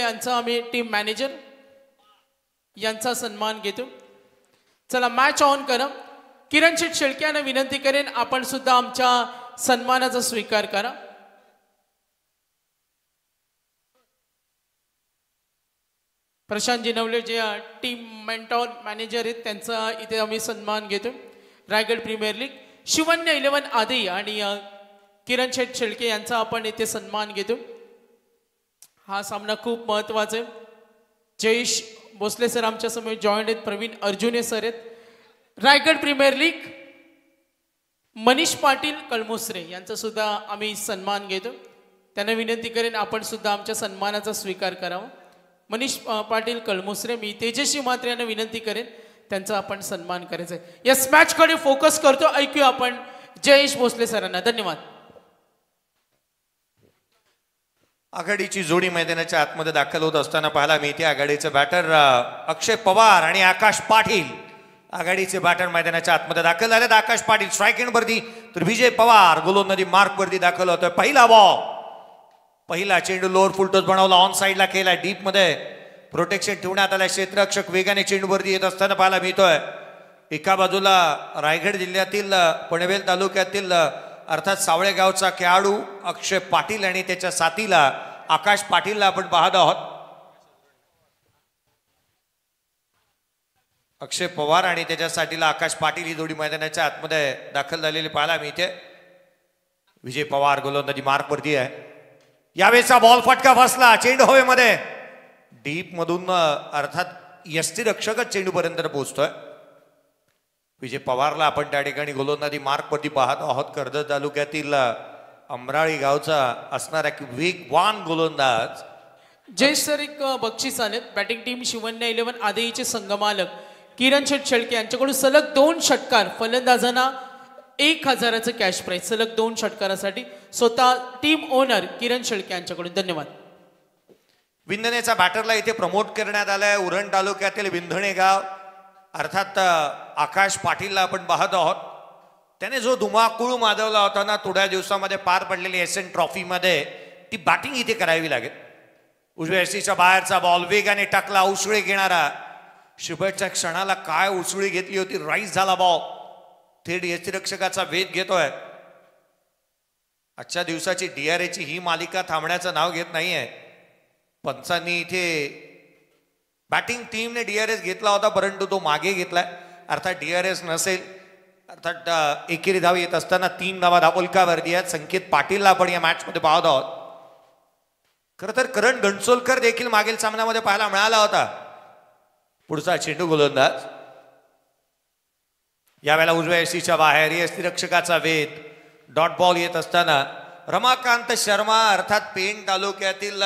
यांचा आम्ही team manager यांचा सन्मान घेतो. चला मॅच ऑन करा. किरण शेठ शेळके यांना विनंती करेन आपण सुद्धा आमच्या सन्मानाचा स्वीकार करा. प्रशांत जिनवले जे टीम मेंटॉर मॅनेजर आहेत त्यांचा इथे आम्ही सन्मान घेतो. रायगड प्रीमियर लीग शिवन्य 11 आधी आणि किरण शेठ शेळके यांचा आपण इथे सन्मान घेतो. हा सामना खूप महत्त्वाचा आहे. जयेश भोसले सर आमच्या समोर जॉईंट आहेत. प्रवीण अर्जुने सर आहेत. रायगड प्रीमियर लीग मनीष पाटील कळमुसरे यांचा सुद्धा आम्ही सन्मान घेतो. त्यांना विनंती करेन आपण सुद्धा आमच्या सन्मानाचा स्वीकार करावा. मनीष पाटील कळमुसरे मी तेजस्वी म्हात्रे यांना विनंती करेन त्यांचा आपण सन्मान करायचा आहे. या मॅच कडे फोकस करतो. ऐकूया आपण जयेश भोसले सरांना. धन्यवाद. आघाडीची जोडी मैदानाच्या आतमध्ये दाखल होत असताना पाहायला मिळते. आघाडीचे बॅटर अक्षय पवार आणि आकाश पाटील आघाडीचे बॅटर मैदानाच्या आतमध्ये दाखल झाले. आकाश पाटील स्ट्राईक एंड वरती तर विजय पवार गोलंदाजी मार्क वरती दाखल होतोय. पहिला बॉल पहिला चेंडू लोअर फुल टॉस बनवला. ऑन साईडला केला. डीप मध्ये प्रोटेक्शन ठेवण्यात आलं. क्षेत्ररक्षक वेगाने चेंडूवरती येत असताना पाहायला मिळतोय. एका बाजूला रायगड जिल्ह्यातील पनवेल तालुक्यातील अर्थात सावळे गावचा खेळाडू अक्षय पाटील आणि त्याच्या साथीला आकाश पाटीलला आपण पाहत आहोत. अक्षय पवार आणि त्याच्या साथीला आकाश पाटील ही जोडी मैदानाच्या आतमध्ये दाखल झालेली पाहायला मिळते. विजय पवार गोलंदाजी मार्क वरती आहे. यावेळेचा बॉल फटका बसला. चेंडू हवेमध्ये डीप मधून अर्थात यष्टीरक्षकच चेंडूपर्यंत पोहोचतोय. विजय पवारला आपण त्या ठिकाणी गोलंदाजी मार्क वरती पाहत आहोत. कर्जत तालुक्यातील अमराळी गावचा असणारा वेगवान गोलंदाज. जय सर एक बक्षीस आलेत. बॅटिंग टीम शिवन्य 11 आदेईचे संघमालक किरण शेठ शेळके यांच्याकडून सलग 2 षटकार. फलंदाजांना 1000चं कॅश प्राईज सलग 2 षटकारासाठी स्वतः टीम ओनर किरण शेळके यांच्याकडून. धन्यवाद. विंधणेचा बॅटरला इथे प्रमोट करण्यात आलाय. उरण तालुक्यातील विंधणे गाव अर्थात आकाश पाटीलला आपण पाहत आहोत. त्याने जो धुमाकूळ माजवला होता ना थोड्या दिवसामध्ये पार पडलेली एसएन ट्रॉफीमध्ये ती बॅटिंग इथे करावी लागेल. उजव्या एसीच्या बाहेरचा बॉल वेगाने टाकला. उसळी घेणारा शुभेच्छा क्षणाला काय उसळी घेतली होती. राईस झाला बॉल. थेट यष्टीरक्षकाचा वेध घेतोय. आजच्या दिवसाची डीआरएची ही मालिका थांबण्याचं नाव घेत नाहीये. पंचांनी इथे बॅटिंग टीमने डीआरएस घेतला होता परंतु तो मागे घेतलाय. अर्थात डीआरएस नसेल अर्थात एकेरी धाव येत असताना 3 धावा धावलकावरती आहेत. संकेत पाटीलला आपण या मॅच मध्ये पाहत आहोत. खरं तर करण घनसोलकर देखील मागील सामन्यामध्ये पाहायला मिळाला होता. पुढचा चेंडू गोलंदाज यावेळेला उजव्या एसीच्या बाहेर यष्टीरक्षकाचा वेध. डॉट बॉल येत असताना रमाकांत शर्मा अर्थात पेण तालुक्यातील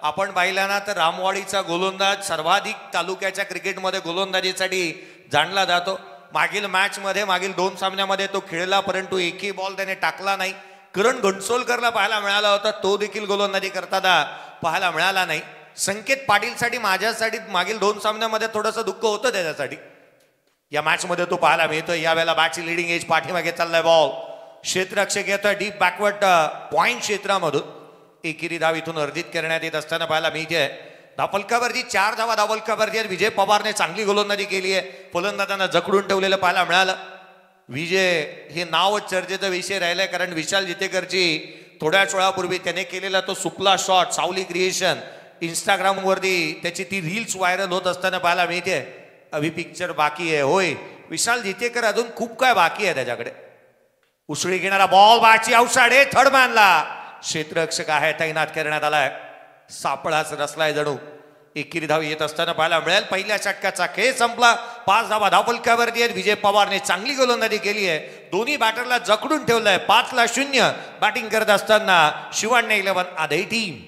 आपण पाहिला ना तर रामवाडीचा गोलंदाज सर्वाधिक तालुक्याच्या क्रिकेटमध्ये गोलंदाजीसाठी जाणला जातो. मागील मॅच मध्ये मागील 2 सामन्यामध्ये तो खेळला परंतु एकही बॉल त्याने टाकला नाही. करण घनसोलकरला पाहायला मिळाला होता तो देखील गोलंदाजी करताना पाहायला मिळाला नाही. संकेत पाटीलसाठी माझ्यासाठी मागील 2 सामन्यामध्ये थोडंसं दुःख होतं त्याच्यासाठी. या मॅच मध्ये तो पाहायला मिळतोय. यावेळेला बॅटची लिडिंग एज पाठीमागे चाललाय. बॉल क्षेत्ररक्षक येतोय डीप बॅकवर्ड पॉइंट क्षेत्रामधून. एकेरी धाव इथून अर्जित करण्यात येत असताना पाहायला मिळते. धावफलकावरती 4 धावा धावफलकावरती विजय पवारने चांगली गोलंदाजी केली आहे. फलंदाजांना जखडून ठेवलेलं पाहायला मिळालं. विजय हे नावच चर्चेचा विषय राहिलाय कारण विशाल जितेकरची थोड्याच वेळापूर्वी त्याने केलेला तो सुपला शॉट सावली क्रिएशन इंस्टाग्राम वरती त्याची ती रील्स व्हायरल होत असताना पाहायला मिळते. अभि पिक्चर बाकी आहे. होय विशाल जितेकर अजून खूप काय बाकी आहे त्याच्याकडे. उसळी घेणारा बॉल बाची आउटसाइड थर्ड मॅनला क्षेत्ररक्षक आहे तैनात करण्यात आलाय. सापळाच रचलाय जणू. एकेरी धाव येत असताना पाहायला मिळेल. पहिल्या षटकाचा खेळ संपला. 5 धावा धावफलकावरती आहेत. विजय पवारने चांगली गोलंदाजी केली आहे. दोन्ही बॅटरला जखडून ठेवलंय. 5-0 बॅटिंग करत असताना शिवन्य 11 आदेई टीम.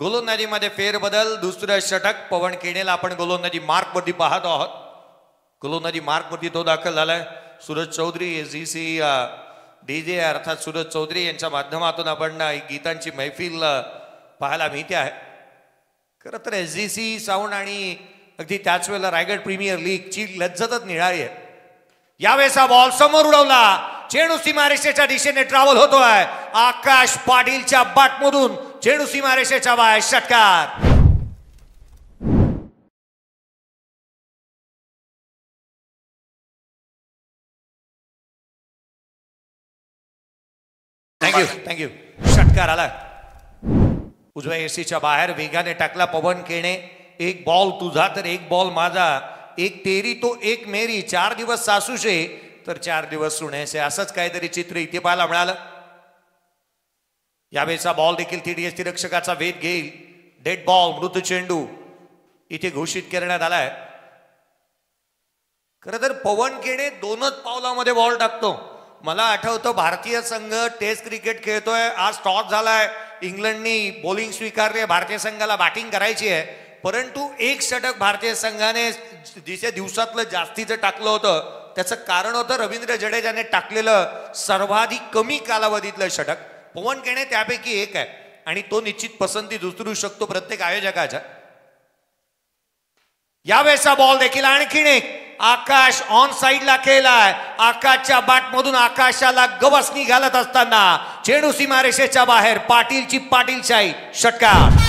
गोलंदाजीमध्ये फेरबदल, दुसरं षटक पवन केणेला आपण गोलंदाजी मार्कवरती पाहत आहोत. गोलंदाजी मार्कवरती तो दाखल झालाय. सूरज चौधरी एसजीसी डीजे अर्थात सूरज चौधरी यांच्या माध्यमातून आपण गीतांची मैफिल पाहायला मिळते आहे. खरं तर एसजीसी साऊंड आणि अगदी त्याच वेळेला रायगड प्रीमियर लीगची लज्जतच निराळी आहे. यावेळेचा बॉल समोर उडवला, चेंडू सीमारेषेच्या दिशेने ट्रॅव्हल होतोय. आकाश पाटीलच्या बाटमधून चेंडू सीमारेषेच्या बाहेर, षटकार. थँक्यू. षटकार आला उजव्या एसीच्या बाहेर, वेगाने टाकला पवन केणे. एक बॉल तुझा तर एक बॉल माझा, एक तेरी तो एक मेरी, 4 दिवस सासूशे तर 4 दिवस सुनेसे, असंच काहीतरी चित्र इथे पाहायला मिळालं. यावेळेचा बॉल देखील TDS रक्षकाचा वेध घेईल. डेड बॉल, मृत चेंडू इथे घोषित करण्यात आलाय. खरं तर पवन केणे 2च पावलामध्ये बॉल टाकतो. मला आठवतं भारतीय संघ टेस्ट क्रिकेट खेळतोय, आज टॉस झालाय, इंग्लंडनी बॉलिंग स्वीकारली, भारतीय संघाला बॅटिंग करायची आहे. परंतु एक षटक भारतीय संघाने जिथे दिवसातलं जास्तीचं टाकलं होतं त्याचं कारण होतं रवींद्र जडेजाने टाकलेलं सर्वाधिक कमी कालावधीतलं षटक. पवन केणे त्यापैकी एक आहे आणि तो निश्चित पसंती उतरू शकतो प्रत्येक आयोजकाच्या. यावेळेचा बॉल देखील आणखीन एक, आकाश ऑन साइडला खेळलाय. आकाशच्या बॅटमधून आकाशाला गवसणी घालत असताना चेंडू सीमारेषेच्या बाहेर, पाटीलची पाटीलशाही, षटकार.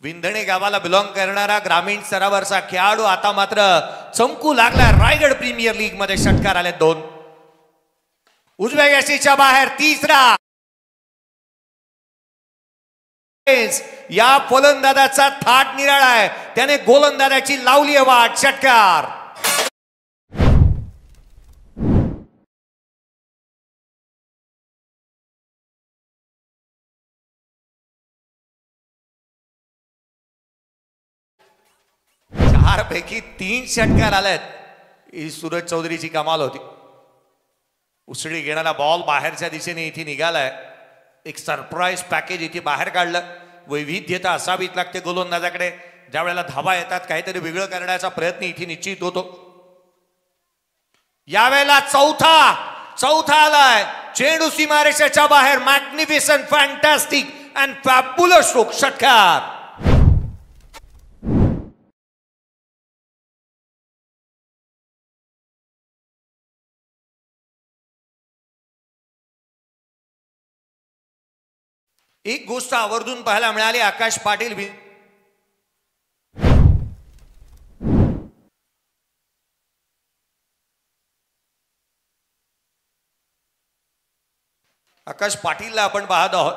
विंधणे गावाला बिलॉंग करणारा ग्रामीण स्तरावरचा खेळाडू आता मात्र चमकू लागला. रायगड प्रीमियर लीग मध्ये षटकार आले 2. उजव्या यशीच्या बाहेर, तिसरा. या फलंदाजाचा थाट निराळा आहे, त्याने गोलंदाजाची लावली आहे वाट, षटकार. पैकी 3 षटकार आलेत. ही सूरज चौधरीची कमाल होती. उसळी घेणारा बॉल बाहेरच्या दिशेने इथे निघालाय. एक सरप्राईज पॅकेज इथे बाहेर काढलं. वैविध्यता असावीच लागते गोलंदाजाकडे. ज्या वेळेला धावा येतात काहीतरी वेगळं करण्याचा प्रयत्न इथे निश्चित होतो. यावेळेला चौथा आलाय. चेंडू सीमारेषेच्या बाहेर, magnificent, fantastic and fabulous stroke, षटकार. एक गोष्ट आवर्जून पाहायला मिळाली, आकाश पाटील पाटीलला आपण पाहत आहोत.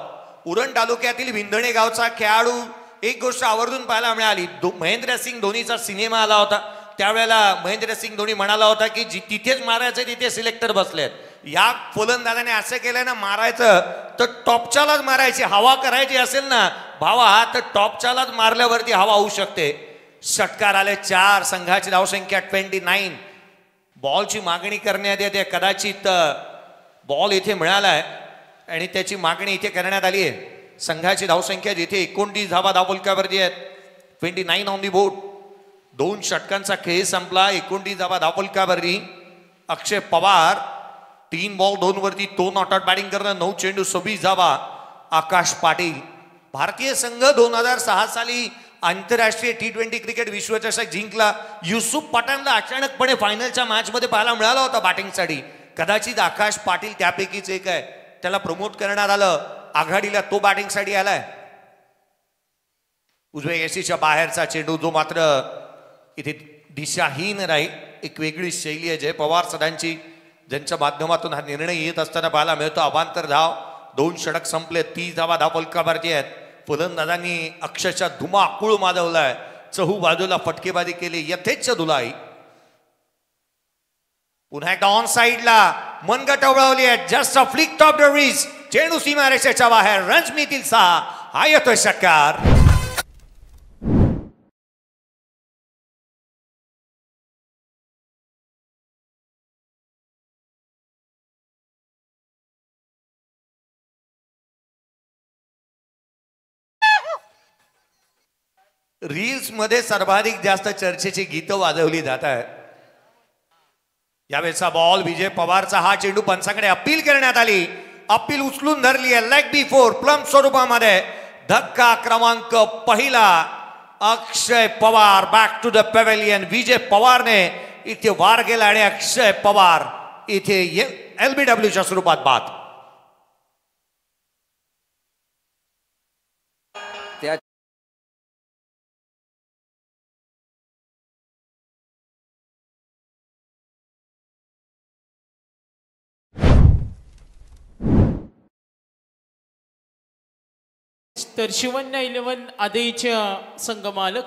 उरण तालुक्यातील विंधणे गावचा खेळाडू. एक गोष्ट आवर्जून पाहायला मिळाली, महेंद्रसिंग धोनीचा सिनेमा आला होता, त्यावेळेला महेंद्रसिंग धोनी म्हणाला होता की तिथेच मारायचं, तिथे सिलेक्टर बसलेत. या फलंदाजाने असं केलंय ना, मारायचं तर टॉपच्यालाच मारायची, हवा करायची असेल ना भावा तर टॉपच्यालाच मारल्यावरती हवा होऊ शकते. षटकार आले 4. संघाची धावसंख्या 29. बॉलची मागणी करण्यात येते. कदाचित बॉल इथे मिळालाय आणि त्याची मागणी इथे करण्यात आली आहे. संघाची धावसंख्या जिथे 29 धावा धावफलकावरती आहेत, 29 ऑन दी बोर्ड. 2 षटकांचा खेळ संपला. 29 धावा धावफलकावरती. अक्षय पवार 3 बॉल 2 वरती, तो नॉट आउट बॅटिंग करणं. 9 चेंडू 26 धावा. आकाश पाटील. भारतीय संघ 2006 साली आंतरराष्ट्रीय T20 क्रिकेट विश्वचषक जिंकला. युसुफ पठाणला अचानकपणे फायनलच्या मॅच मध्ये पाहायला मिळाला होता बॅटिंगसाठी. कदाचित आकाश पाटील त्यापैकीच एक आहे. त्याला प्रमोट करण्यात आलं आघाडीला, तो बॅटिंगसाठी आलाय. उजव्या यशीच्या बाहेरचा चेंडू जो मात्र इथे दिशाहीन राहील. एक वेगळी शैली आहे जय पवार सदांची, ज्यांच्या माध्यमातून हा निर्णय येत असताना पाहायला मिळतो. अवांतर धाव. 2 षटक संपले. 30 धावा धावफलकावरती आहेत. फलंदाजांनी अक्षरशः धुमाकूळ माजवलाय. चहू बाजूला फटकेबाजी केली. यथेच्छ धुलाई. पुन्हा एकदा ऑन साइडला मनगट वळवली आहे. Just a flick top the wrist. चेंडू सीमारेषेच्या बाहेर. रन्स मिळतील 6. हा येतोय षटकार. रील्स मध्ये सर्वाधिक जास्त चर्चेची गीतं वाजवली जात आहेत. यावेळेचा बॉल विजय पवारचा हा चेंडू पंचाकडे अपील करण्यात आली. अपील उचलून धरली आहे लेग बिफोर प्लम स्वरूपामध्ये. धक्का क्रमांक पहिला. Akshay Pawar back to the pavilion. Vijay पवारने इथे वार केला आणि अक्षय पवार इथे LBWच्या स्वरूपात बाद. तर शिवन्य 11 आदेच्या संघमालक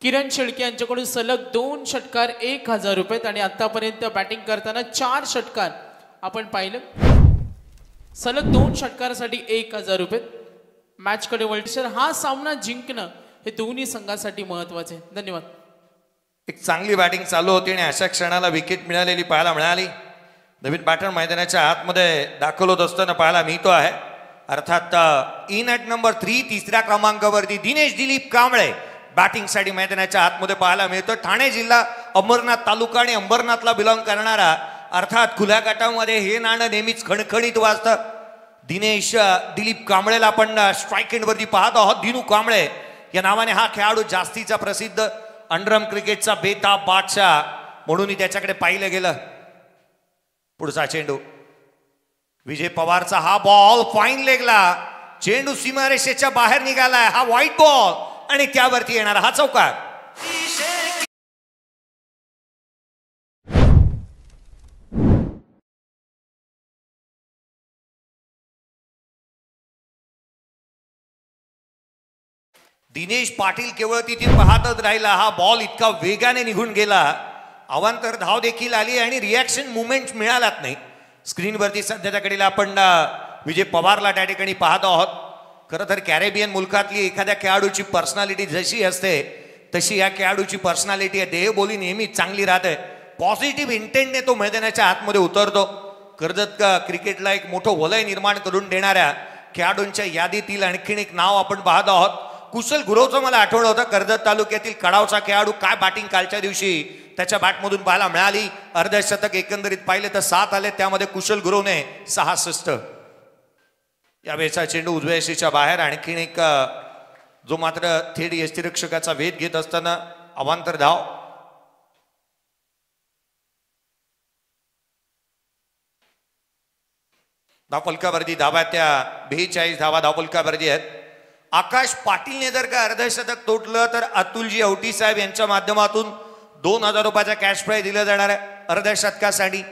किरण शेळके यांच्याकडून सलग 2 षटकार 1000 रुपये आणि आतापर्यंत बॅटिंग करताना 4 षटकार आपण पाहिलं. सलग 2 षटकारासाठी 1000 रुपये. मॅचकडे वळते सर. हा सामना जिंकणं हे दोन्ही संघासाठी महत्वाचे आहे. धन्यवाद. एक चांगली बॅटिंग चालू होती आणि अशा क्षणाला विकेट मिळालेली पाहायला मिळाली. नवीन बॅटर मैदानाच्या आतमध्ये दाखल होत असताना पाहायला मिळतो आहे. अर्थात इन ॲट नंबर 3 तिसऱ्या क्रमांकावरती दिनेश दिलीप कांबळे बॅटिंगसाठी मैदानाच्या आतमध्ये पाहायला मिळतो. ठाणे जिल्हा अंबरनाथ तालुका आणि अंबरनाथला बिलॉंग करणारा अर्थात खुल्या गटामध्ये हे नाणं नेहमीच खणखणीत वाजतं. दिनेश दिलीप कांबळेला आपण स्ट्राईक एंडवरती पाहत आहोत. दिनू कांबळे या नावाने हा खेळाडू जास्तीचा प्रसिद्ध अंडरआर्म क्रिकेटचा बेताब बादशाह म्हणून त्याच्याकडे पाहिलं गेलं. पुढचा चेंडू विजय पवारचा हा बॉल फाईन लेगला. चेंडू सीमारेषेच्या बाहेर निघालाय. हा व्हाईट बॉल आणि त्यावरती येणारा हा चौकार. दिनेश पाटील केवळ तिथे पाहतच राहिला. हा बॉल इतका वेगाने निघून गेला. अवांतर धाव देखील आली आणि रिॲक्शन मुवमेंट मिळालाच नाही. स्क्रीनवरती सध्याच्या घडीला आपण विजय पवारला त्या ठिकाणी पाहत आहोत. खरं तर कॅरेबियन मुलखातली एखाद्या खेळाडूची पर्सनॅलिटी जशी असते तशी या खेळाडूची पर्सनॅलिटी आहे. देहबोली नेहमी चांगली राहते. पॉझिटिव्ह इंटेंटने तो मैदानाच्या आतमध्ये उतरतो. कर्जत क्रिकेटला एक मोठं वलय निर्माण करून देणाऱ्या खेळाडूंच्या यादीतील आणखीन एक नाव आपण पाहत आहोत. कुशल गुरवचं मला आठवण होतं. कर्जत तालुक्यातील कडावचा खेळाडू. काय बॅटिंग कालच्या दिवशी त्याच्या बॅटमधून पाहायला मिळाली. अर्धशतक एकंदरीत पाहिले तर 7 आले. त्यामध्ये कुशल गुरवने 66. यावेळेचा चेंडू उजव्या यष्टीच्या बाहेर. आणखीन एक जो मात्र थेट यष्टीरक्षकाचा वेध घेत असताना अवांतर धाव. धावफलकावरती धावा त्या 42 धावा धावफलकावरती आहेत. आकाश पाटीलने जर का अर्धशतक तोडलं तर अतुलजी औटी साहेब यांच्या माध्यमातून 2000 रुपयाचा कॅश प्राइज दिला जाणार आहे अर्धशतकासाठी.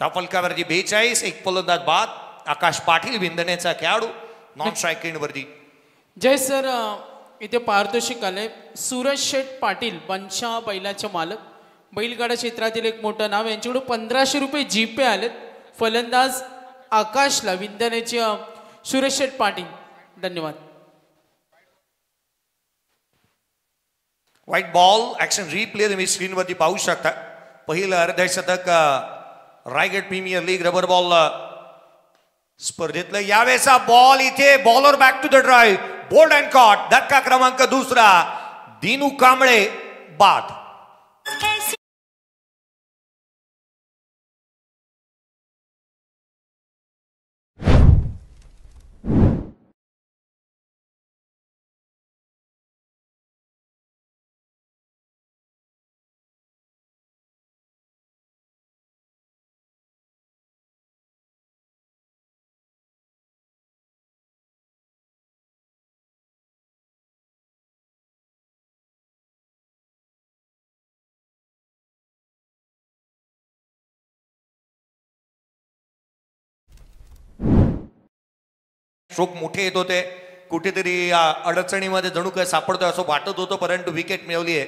धावफलकावरती 42. एक फलंदाज बाद. आकाश पाटील विंधण्याचा खेळाडू नॉन स्ट्राईक एंडवरती. जय सर. इथे पारितोषिक आले. सूरज शेठ पाटील बनशा बैलाचे मालक बैलगाडा क्षेत्रातील एक मोठं नाव. यांच्याकडून 1500 रुपये जीपे आलेत. फलंदाज आकाशला विंधण्याचे सूरज शेठ पाटील. धन्यवाद. व्हाईट बॉल ऍक्शन रिप्ले तुम्ही स्क्रीनवरती पाहू शकता. पहिलं अर्धशतक Raigad premier league rubber ball स्पर्धेतलं. यावेळेचा बॉल इथे bowler back to the drive. Bowled and caught. धक्का क्रमांक 2. दिनू कांबळे बाद. स्ट्रोक मोठे येत होते. कुठेतरी अडचणीमध्ये जणू काय सापडतोय असं वाटत होतं. परंतु विकेट मिळवली आहे.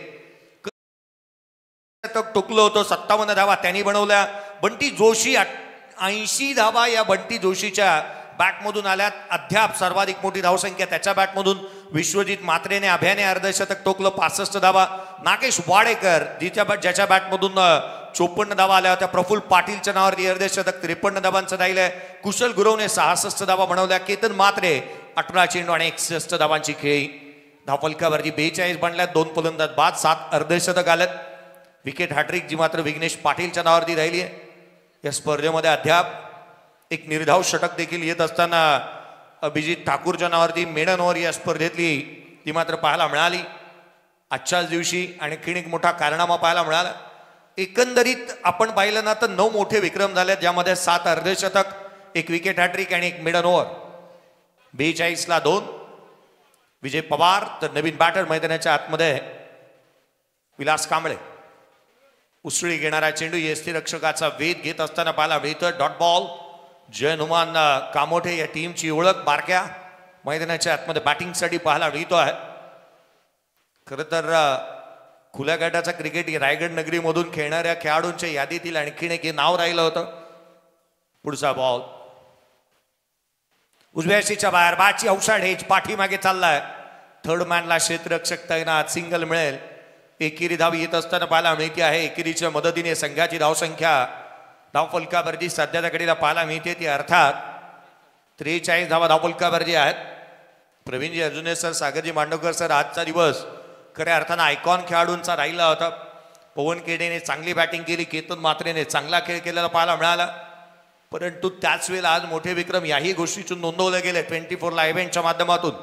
टोकलं होतं. 57 धावा त्यांनी बनवल्या. बंटी जोशी 80 धावा या बंटी जोशीच्या बॅटमधून आल्यात. अद्याप सर्वाधिक मोठी धावसंख्या त्याच्या बॅटमधून. विश्वजित मात्रेने अभ्याने अर्धशतक टोकलं 65 धावा. नागेश वाडेकर ज्याच्या बॅटमधून 54 धावा आल्या होत्या. प्रफुल्ल पाटीलच्या नावावरती अर्धशतक 53 धावांचं राहिलंय. कुशल गुरवने 66 धावा बनवल्या. केतन मात्रे 18 चेंडू आणि 61 धावांची खेळी. धावफलकावरती 42 बनल्यात, 2 फलंदाज बाद, 7 अर्धशतक आलेत. विकेट हॅट्रिक जी मात्र विघ्नेश पाटीलच्या नावावरती राहिली आहे. या स्पर्धेमध्ये अद्याप एक निर्धाव षटक देखील येत असताना अभिजित ठाकूरच्या नावावरती मेडन ओव्हर या स्पर्धेतली ती मात्र पाहायला मिळाली. आजच्याच दिवशी आणखीन एक मोठा कारनामा पाहायला मिळाला. एकंदरीत आपण पाहिलं ना तर 9 मोठे विक्रम झाले, ज्यामध्ये 7 अर्धशतक, 1 विकेट हॅट्रिक आणि 1 मिडन ओव्हर. 42 ला 2. विजय पवार तर नवीन बॅटर मैदानाच्या आतमध्ये विलास कांबळे. उसळी घेणारा चेंडू यष्टीरक्षकाचा वेध घेत असताना पाहायला मिळतं. Dot ball. जय हनुमान कामोठे या टीमची ओळख बारक्या मैदानाच्या आतमध्ये बॅटिंगसाठी पाहायला मिळतो आहे. खरं तर खुल्या गटाचा क्रिकेट रायगड नगरीमधून खेळणाऱ्या खेळाडूंच्या यादीतील आणखीन एक नाव राहिलं होतं. पुढचा बॉल उजव्या शीच्या बाहेर. बाची अवसाड हेच पाठीमागे चाललाय. थर्ड मॅनला क्षेत्ररक्षक तैनात. सिंगल मिळेल. एकेरी धाव येत असताना पाहायला मिळते आहे. एकेरीच्या मदतीने संघाची धावसंख्या धावफलकावरती सध्याच्या घडीला पाहायला मिळते ती अर्थात 43 धावा धावफलकावरती आहेत. प्रवीणजी अर्जुने सर, सागरजी मांडवकर सर, आजचा दिवस खऱ्या अर्थानं आयकॉन खेळाडूंचा राहिला होता. पवन केडेने चांगली बॅटिंग केली, केतन मात्रेने चांगला खेळ केलेला पाहायला मिळाला. परंतु त्याच वेळेला आज मोठे विक्रम याही गोष्टीतून नोंदवले गेले 24 ला इव्हेंटच्या माध्यमातून.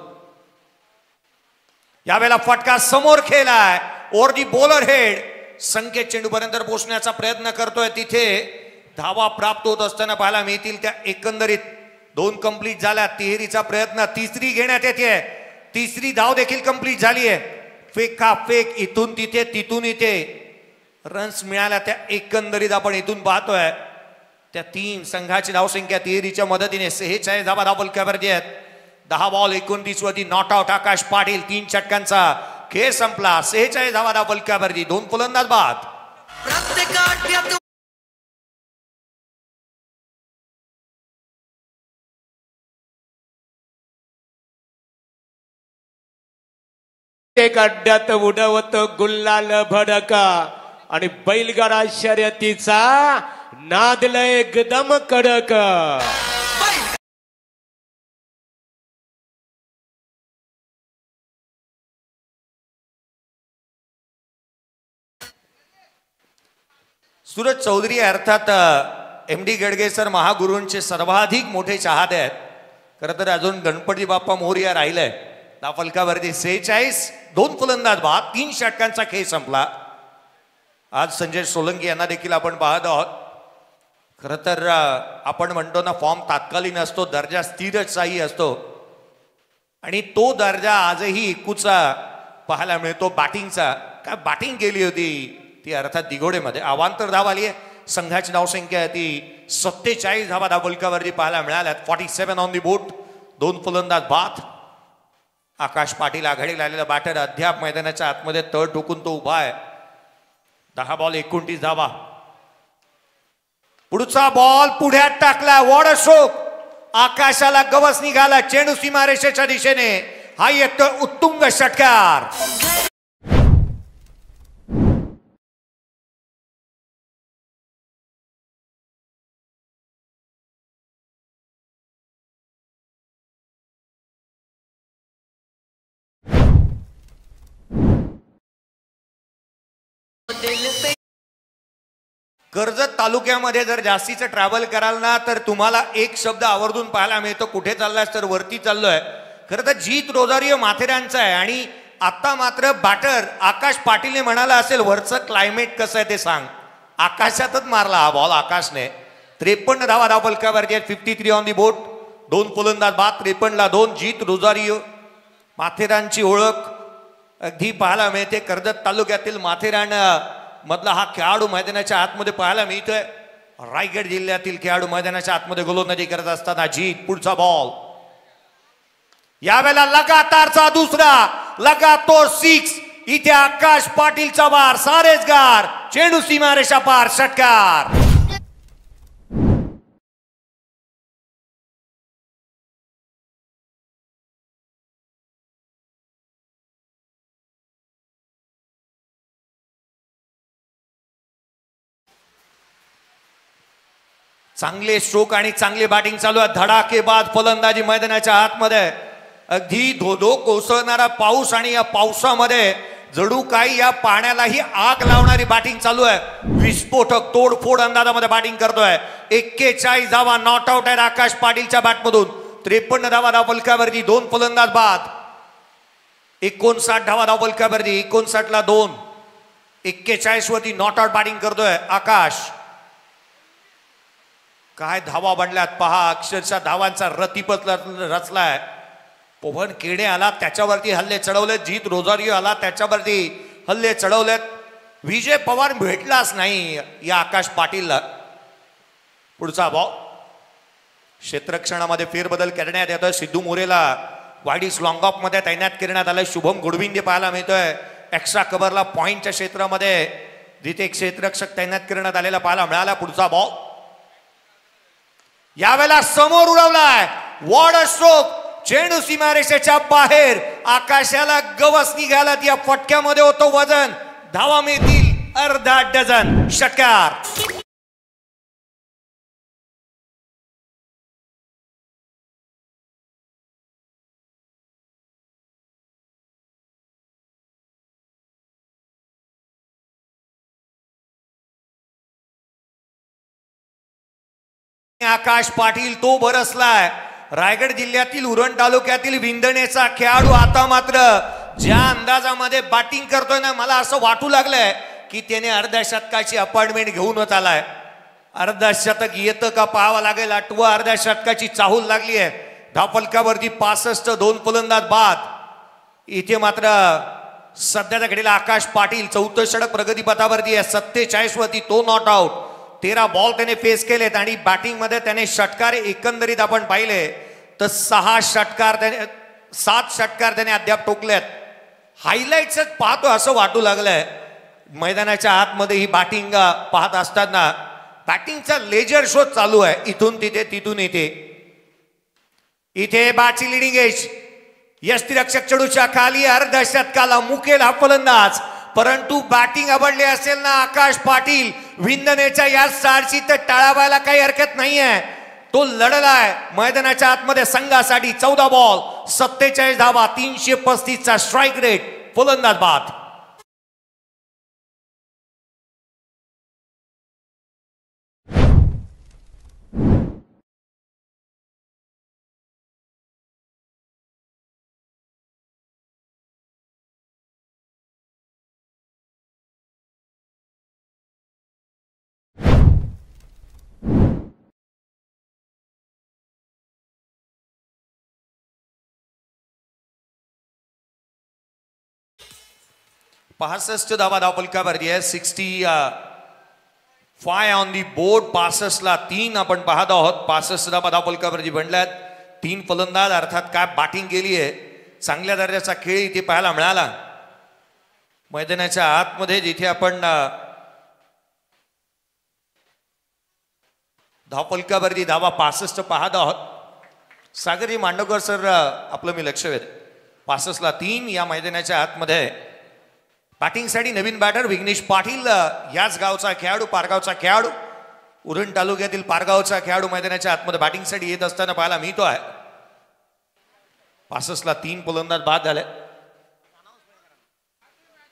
यावेळेला फटका समोर खेळलाय. Over the bowler head. Sanket चेंडूपर्यंत पोहोचण्याचा प्रयत्न करतोय. तिथे धावा प्राप्त होत असताना पाहायला मिळतील त्या. एकंदरीत 2 कंप्लीट झाल्या. तिहेरीचा प्रयत्न, तिसरी घेण्यात येते. तिसरी धाव देखील कंप्लीट झाली आहे. फेक का फेक, इथून तिथे तिथून इथे रन्स मिळाल्या त्या. एकंदरीत आपण इथून पाहतोय त्या 3 संघाची धावसंख्या तिहेरीच्या मदतीने 46 धावा धावफलकावरती आहेत. 10 बॉल 29 वरती नॉट आउट. आकाश पाटील 3 षटकांचा खेळ संपला. 46 धावा धावफलकावरती, 2 फलंदाज बाद. एक अड्ड्यात उडवत गुल्लाल भडका आणि बैलगाडा शर्यतीचा नादला एकदम कडक. सूरज चौधरी अर्थात MD गडगे सर महागुरूंचे सर्वाधिक मोठे चाहते आहेत. खरं तर अजून गणपती बाप्पा मोरया राहिलंय. धावफलकावरती 46, 2 फलंदाज बाद, 3 षटकांचा खेळ संपला. आज संजय सोलंकी यांना देखील आपण पाहत आहोत. खरं तर आपण म्हणतो ना फॉर्म तात्कालीन असतो, दर्जा स्थिरस्थायी असतो आणि तो दर्जा आजही इकूचा पाहायला मिळतो. बॅटिंगचा काय बॅटिंग केली होती ती अर्थात दिघोडेमध्ये. अवांतर धाव आली आहे. संघाची धावसंख्या ती 47 धावा धावफलकावरती पाहायला मिळाल्यात. 47 ऑन दी बोट, 2 फलंदाज बाद. आकाश पाटील आघाडीला आलेला बॅटर अद्याप मैदानाच्या आतमध्ये तळ ठोकून तो उभा आहे. 10 बॉल 29 धावा. पुढचा बॉल पुढ्यात टाकला. What stroke. आकाशाला गवस निघाला. चेंडू सीमारेषेच्या दिशेने. हा येतो उत्तुंग षटकार. कर्जत तालुक्यामध्ये जर जास्तीचं ट्रॅव्हल कराल ना तर तुम्हाला एक शब्द आवर्जून पाहायला मिळतो. कुठे चाललास तर वरती चाललोय. खरं तर जीत रोजारियो माथेरानचा आहे आणि आता मात्र बॅटर आकाश पाटीलने म्हणाला असेल वरचं क्लायमेट कसं आहे ते सांग. आकाशातच मारला हा बॉल आकाशने. 53 धावा धावफलकावरती आहेत. 53 ऑन दी बोट, 2 फलंदाज बाद. 53 ला 2. जीत रोजारियो माथेरानची ओळख अगदी पाहायला मिळते. कर्जत तालुक्यातील माथेरान मधला हा खेळाडू मैदानाच्या आतमध्ये पाहायला मिळतोय. रायगड जिल्ह्यातील खेळाडू मैदानाच्या आतमध्ये गोलंदाजी करत असताना जीत. पुढचा बॉल यावेळेला लगातारचा दुसरा लगातार 6. इथे आकाश पाटीलचा वार. सारेच गार. चेंडू सीमारेषा पार. षटकार. चांगले स्ट्रोक आणि चांगली बॅटिंग चालू आहे. धडाकेबाज फलंदाजी मैदानाच्या आतमध्ये. अगदी धोधो कोसळणारा पाऊस आणि या पावसामध्ये जणू काही या पाण्यालाही आग लावणारी बॅटिंग चालू आहे. विस्फोटक तोडफोड अंदाजामध्ये बॅटिंग करतोय. 41 धावा नॉट आउट आहे आकाश पाटीलच्या बॅटमधून. 53 धावा धावफलकावरती, 2 फलंदाज बाद. 59 धावा धावफलकावरती, 59 ला 2. 41 वरती नॉट आउट बॅटिंग करतोय आकाश. काय धावा बनल्यात पहा, अक्षरशः धावांचा रतिपथ रचलाय. पवन केडे आला त्याच्यावरती हल्ले चढवलेत. जीत रोजारियो आला त्याच्यावरती हल्ले चढवलेत. विजय पवार भेटलाच नाही या आकाश पाटीलला. पुढचा बॉल क्षेत्ररक्षणामध्ये फेरबदल करण्यात येतोय. सिद्धू मोरेला वाईडिस लॉंग ऑफ मध्ये तैनात करण्यात आलाय. शुभम गुडविंदे पाहायला मिळतोय एक्स्ट्रा कव्हरला पॉइंटच्या क्षेत्रामध्ये, जिथे एक क्षेत्ररक्षक तैनात करण्यात आलेला पाहायला मिळाला. पुढचा बॉल यावेळेला समोर उडवलाय. वॉर्ड स्ट्रोक, चेंडू सीमारेषेच्या बाहेर. आकाशाला गवस निघाला. या फटक्यामध्ये होतो वजन. धावा मिळतील अर्धा डझन. षटकार. आकाश पाटील तो बरसलाय. रायगड जिल्ह्यातील उरण तालुक्यातील विंदणेचा खेळाडू आता मात्र ज्या अंदाजामध्ये बॅटिंग करतोय ना, मला असं वाटू लागलंय की त्याने अर्ध्या शतकाची अपॉइंटमेंट घेऊनच आलाय. अर्धा शतक येतं का पाहावं लागेल. 8व्या अर्ध्या शतकाची चाहूल लागली आहे. धावफलकावरती 65, 2 फलंदाज बाद. इथे मात्र सध्याच्या घडीला आकाश पाटील 4थं षटक प्रगतीपथावरती आहे. 47 वरती तो नॉट आउट. 13 बॉल त्याने फेस केलेत आणि बॅटिंग मध्ये त्याने षटकार एकंदरीत आपण पाहिले तर 7 षटकार त्याने अद्याप टोकलेत. हायलाइट्स पाहतो असं वाटू लागलंय. मैदानाच्या आतमध्ये ही बॅटिंग पाहत असताना बॅटिंगचा लेजर शो चालू आहे. इथून तिथे, तिथून इथे. इथे बॅटची लिडिंग एज. यष्टिरक्षक चेंडूच्या खाली अर्ध्या शतकाला मुकेल हा फलंदाज. परंतु बॅटिंग आवडली असेल ना आकाश पाटील विंदनेच्या या स्टारची तर टाळावायला काही हरकत नाहीये. तो लढलाय मैदानाच्या आतमध्ये संघासाठी. 14 बॉल 47 धावा, 335 चा स्ट्राईक रेट. फलंदाज बाद. पासष्ट धावा धावफलकावरती आहे. 65 ऑन दी बोर्ड. 65 ला 3 आपण पाहत आहोत. 65 धावा धावफलकावरती बनल्यात. 3 फलंदाज. अर्थात काय बॅटिंग केली आहे. चांगल्या दर्जाचा खेळ इथे पाहायला मिळाला. मैदानाच्या आतमध्ये जिथे आपण धावफलकावरती धावा 65 पाहत आहोत. सागरी मांडवकर सर आपलं मी लक्ष वेध. 65 ला 3 या मैदानाच्या आतमध्ये. बॅटिंगसाठी नवीन बॅटर विघ्नेश पाटील याच गावचा खेळाडू, पारगावचा खेळाडू, उरण तालुक्यातील पारगावचा खेळाडू मैदानाच्या आतमध्ये बॅटिंगसाठी येत असताना पाहायला मिळतो आहे. 65 ला 3 फलंदाज बाद झाले.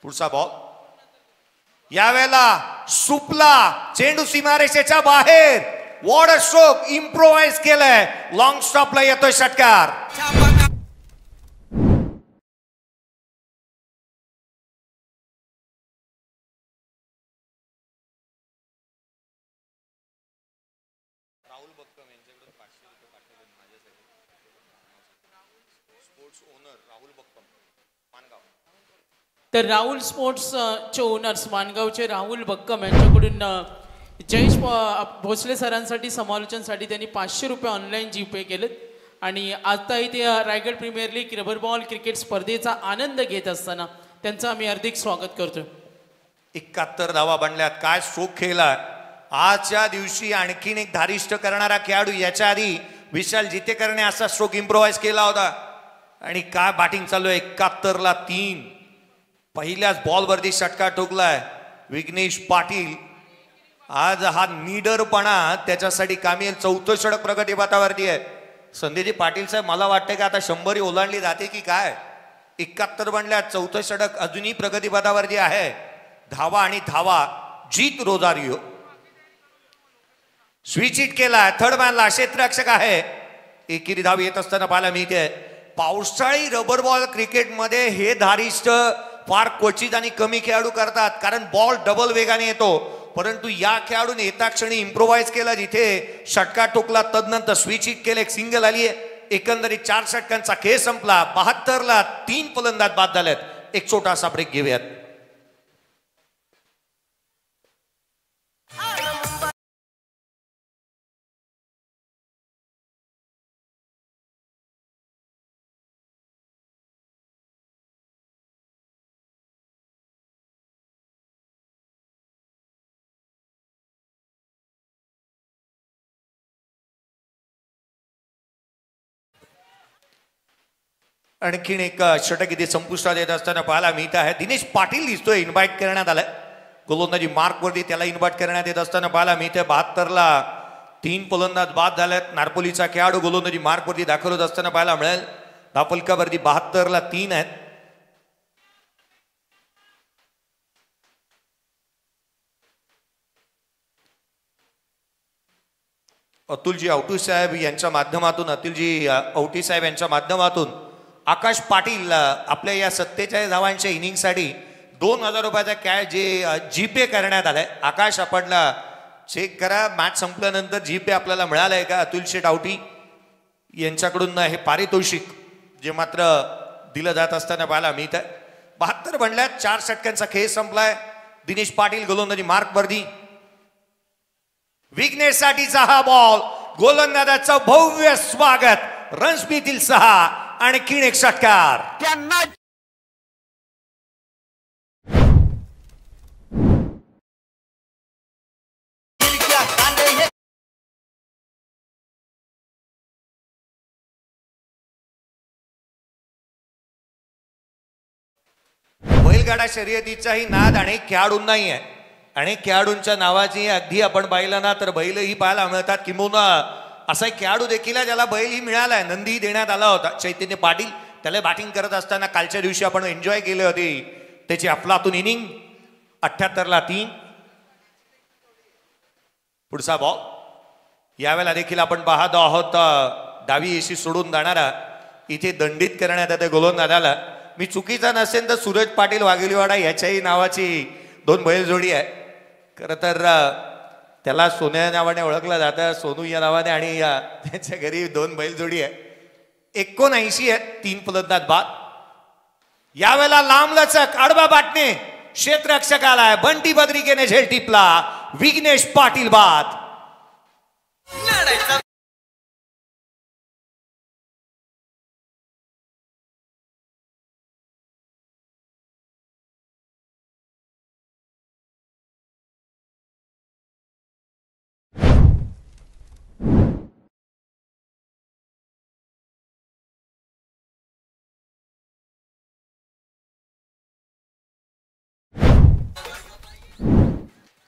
पुढचा बॉल यावेळेला सुपला. चेंडू सीमारेषेच्या बाहेर. वॉर्ड स्ट्रोक इम्प्रोवाइज केलंय. लॉंग स्टॉपला येतोय षटकार. तर राहुल स्पोर्ट्सचे ओनर्स मानगावचे राहुल बक्कम यांच्याकडून जयेश भोसले सरांसाठी समालोचनसाठी त्यांनी 500 रुपये ऑनलाईन जीपे केलेत. आणि आता इथे Raigad premier league rubber ball cricket स्पर्धेचा आनंद घेत असताना त्यांचं आम्ही हार्दिक स्वागत करतो. 71 धावा बनल्यात. काय स्ट्रोक खेळला आजच्या दिवशी. आणखीन एक धारिष्ट करणारा खेळाडू. याच्या आधी विशाल जितेकरने असा स्ट्रोक इम्प्रोवाइज केला होता. आणि काय बॅटिंग चालू आहे. 71 ला 3. पहिल्याच बॉलवरती षटकार ठोकलाय विघ्नेश पाटील. आज हा निडरपणा त्याच्यासाठी कामी येईल. 4थं षटक प्रगतीपथावरती आहे. संदीपजी पाटील साहेब, मला वाटतं की आता 100 ओलांडली जाते की काय. 71 बनल्या, चौथं षटक अजूनही प्रगतीपथावरती आहे. धावा आणि धावा. जीत रोजारियो स्विच हिट केला, थर्ड मॅनला क्षेत्ररक्षक आहे. एकेरी धाव येत असताना पाहायला मिळते. पावसाळी रबर बॉल क्रिकेटमध्ये हे धारिष्ट फार क्वचित आणि कमी खेळाडू करतात, कारण बॉल डबल वेगाने येतो. परंतु या खेळाडूने येता क्षणी इम्प्रोव्हाइज केला, जिथे षटका टोकला, तदनंतर स्विच हिट केले, एक सिंगल आली आहे. एकंदरीत 4 षटकांचा खेळ संपला. 72ला 3 फलंदाज बाद झालेत. एक छोटासा ब्रेक घेऊयात. आणखीन एक षटक इथे संपुष्टात येत असताना पाहायला मिळत आहे. दिनेश पाटील दिसतोय, इन्व्हाइट करण्यात आलाय. गोलंदाजी मार्क वरती त्याला इन्व्हाइट करण्यात येत असताना पाहायला मिळते. 72ला 3 फलंदाज बाद झालेत. नारपोलीचा खेळाडू गोलंदाजी मार्क वरती दाखल होत असताना पाहायला मिळेल. धापलकावरती 72ला 3 आहेत. अतुलजी औटी साहेब यांच्या माध्यमातून आकाश पाटील आपल्या या 47 धावांच्या इनिंगसाठी 2000 रुपयाचा कॅश जे जीपे करण्यात आलाय. आकाश, आपण चेक करा, मॅच संपल्यानंतर जीपे आपल्याला मिळालंय का. अतुल शेठ औटी यांच्याकडून हे पारितोषिक जे मात्र दिलं जात असताना पाहायला मिळत आहे. 72 बनल्यात. 4 षटकांचा खेळ संपलाय. दिनेश पाटील गोलंदाजी मार्क वर्दी. विघ्नेशसाठीचा हा बॉल, गोलंदाजाचं भव्य स्वागत. रन्स मिळतील 6. आणखीन एक षटकार. त्यांना बैलगाडा शर्यतीचाही नाद अनेक खेळाडूंनाही आहे. अनेक खेळाडूंच्या नावाची अगदी आपण पाहिलं ना तर बैलही पाहायला मिळतात. किंबहुना असा एक खेळाडू देखील आहे ज्याला बैलही मिळालाय, नंदीही देण्यात आला होता. चैतन्य पाटील त्याला बॅटिंग करत असताना कालच्या दिवशी आपण एन्जॉय केले होते त्याची अफलातून इनिंग. 78ला 3. पुढचा बॉल. यावेळेला देखील आपण पाहत आहोत डावी एशी सोडून जाणारा इथे दंडित करण्यात येते गोलंदाजाला. मी चुकीचा नसेल तर सूरज पाटील वाघेलीवाडा याच्याही नावाची 2 बैलजोडी आहे. खरं तर त्याला सोन्या नावाने ओळखलं जातं, सोनू या नावाने, आणि त्याच्या घरी 2 बैलजोडी आहे. 79 आहेत. 3 फलंदाज बाद. यावेळेला लांबलचक आडवा बाटणे क्षेत्ररक्षकाला आहे. बंटी बद्रिकेने झेल टिपला. विघ्नेश पाटील बाद.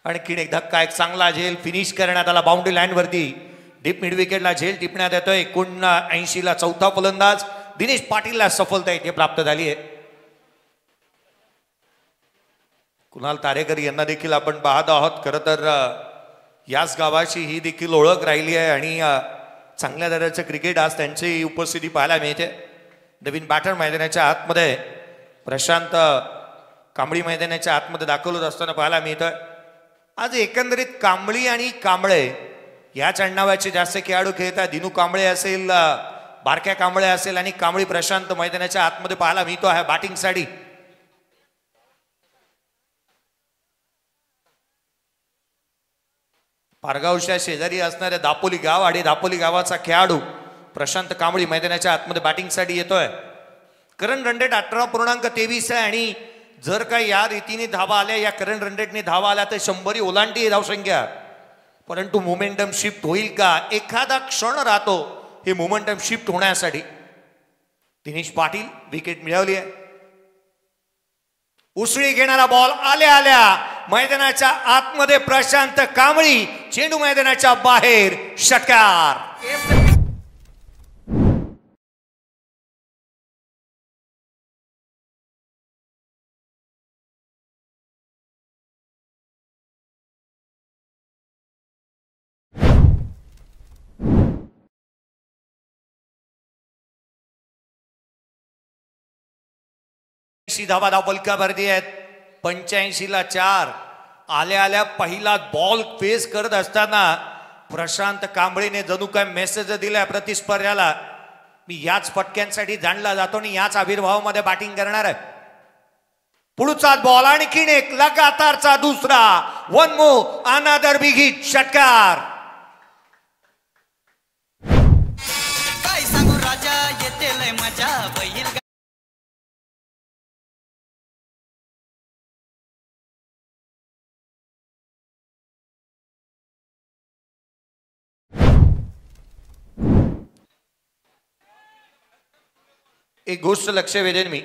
आणखीन एक धक्का, एक चांगला झेल फिनिश करण्यात आला. बाउंड्री लाईन वरती डीप मिड विकेटला झेल टिपण्यात येतोय. 79ला 4था फलंदाज दिनेश पाटीलला सफलता इथे प्राप्त झाली आहे. कुणाल तारेकर यांना देखील आपण पाहत आहोत. खरं तर याच गावाची ही देखील ओळख राहिली आहे आणि चांगल्या दर्जाचं क्रिकेट आज त्यांची उपस्थिती पाहायला मिळते. नवीन बॅटर मैदानाच्या आतमध्ये प्रशांत कांबळी मैदानाच्या आतमध्ये दाखल होत असताना पाहायला मिळतोय. आज एकंदरीत कांबळी आणि कांबळे या चढणाव्याचे जास्त खेळाडू खेळतात. दिनू कांबळे असेल, बारक्या कांबळे असेल आणि कांबळी प्रशांत मैदानाच्या आतमध्ये पाहायला मिळतो आहे बॅटिंगसाठी. पारगावच्या शेजारी असणाऱ्या दापोली गाव आणि दापोली गावाचा खेळाडू प्रशांत कांबळी मैदानाच्या आतमध्ये बॅटिंगसाठी येतोय. करंट रन रेट 18.23 आहे आणि जर का या रीतीने धावा आल्या, या करंट रन रेटने धावा आल्या तर 100 ओलांडती धावसंख्या. परंतु मोमेंटम शिफ्ट होईल का? एखादा क्षण राहतो हे मोमेंटम शिफ्ट होण्यासाठी. दिनेश पाटील विकेट मिळवली आहे. उसळी घेणारा बॉल आल्या आल्या मैदानाच्या आतमध्ये प्रशांत कांबळी, चेंडू मैदानाच्या बाहेर. षटकार. धावा धावपलकावरती आहेत. 85ला 4. आल्या आल्या पहिला बॉल फेस करत असताना प्रशांत कांबळेने जणू काय मेसेज दिलाय प्रतिस्पर्ध्याला, मी याच फटक्यांसाठी जाणला जातो आणि याच आविर्भावामध्ये बॅटिंग करणार आहे. पुढचा बॉल आणखीन एक लगातारचा दुसरा. One more another big hit. षटकार. काय सांगू राजा येते लय मजा बैल एक गोष्ट लक्ष वेधेन मी,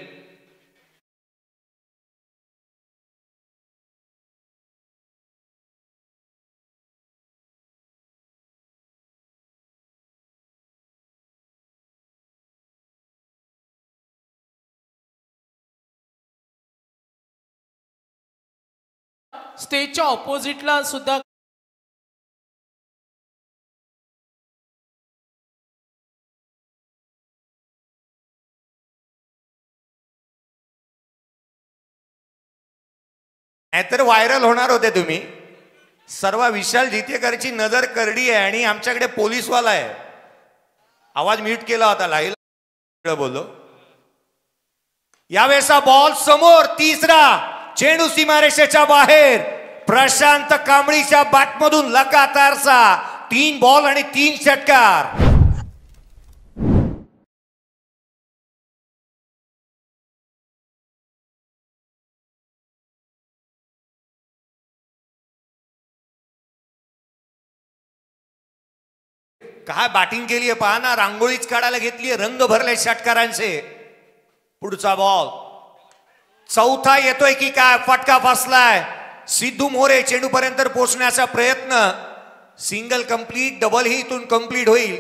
स्टेजच्या ऑपोजिटला सुद्धा नाहीतर व्हायरल होणार होते तुम्ही. सर्व विशाल जितेकरची नजर करडी आहे आणि आमच्याकडे पोलीसवाला आहे. आवाज म्यूट केला होता, लाईल बोललो. यावेळेचा बॉल समोर. तिसरा चेंडू सीमारेषेच्या बाहेर. प्रशांत कांबळीच्या बॅटमधून लगातारचा 3 बॉल आणि 3 षटकार. काय बॅटिंग केली आहे पहा ना. रांगोळीच काढायला घेतलीये, रंग भरले षटकारांचे. पुढचा बॉल. चौथा येतोय की काय. फटका फसलाय. सिद्धू मोरे चेंडू पर्यंत पोहोचण्याचा प्रयत्न. सिंगल कंप्लीट, डबल ही इथून कंप्लीट होईल.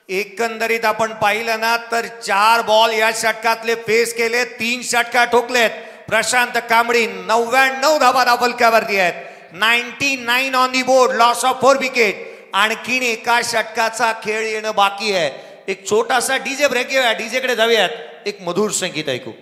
एकंदरीत आपण पाहिलं ना तर 4 बॉल या षटकातले फेस केले. 3 षटकार ठोकलेत. प्रशांत कांबळी 99 धावा धावपलकावरती आहेत. 99 on the board. Loss of 4 wicket. आणखीन एका षटकाचा खेळ येणं बाकी आहे. एक छोटासा डीजे ब्रेक घेऊया. डीजे कडे जाऊयात. एक मधुर संगीत ऐकू.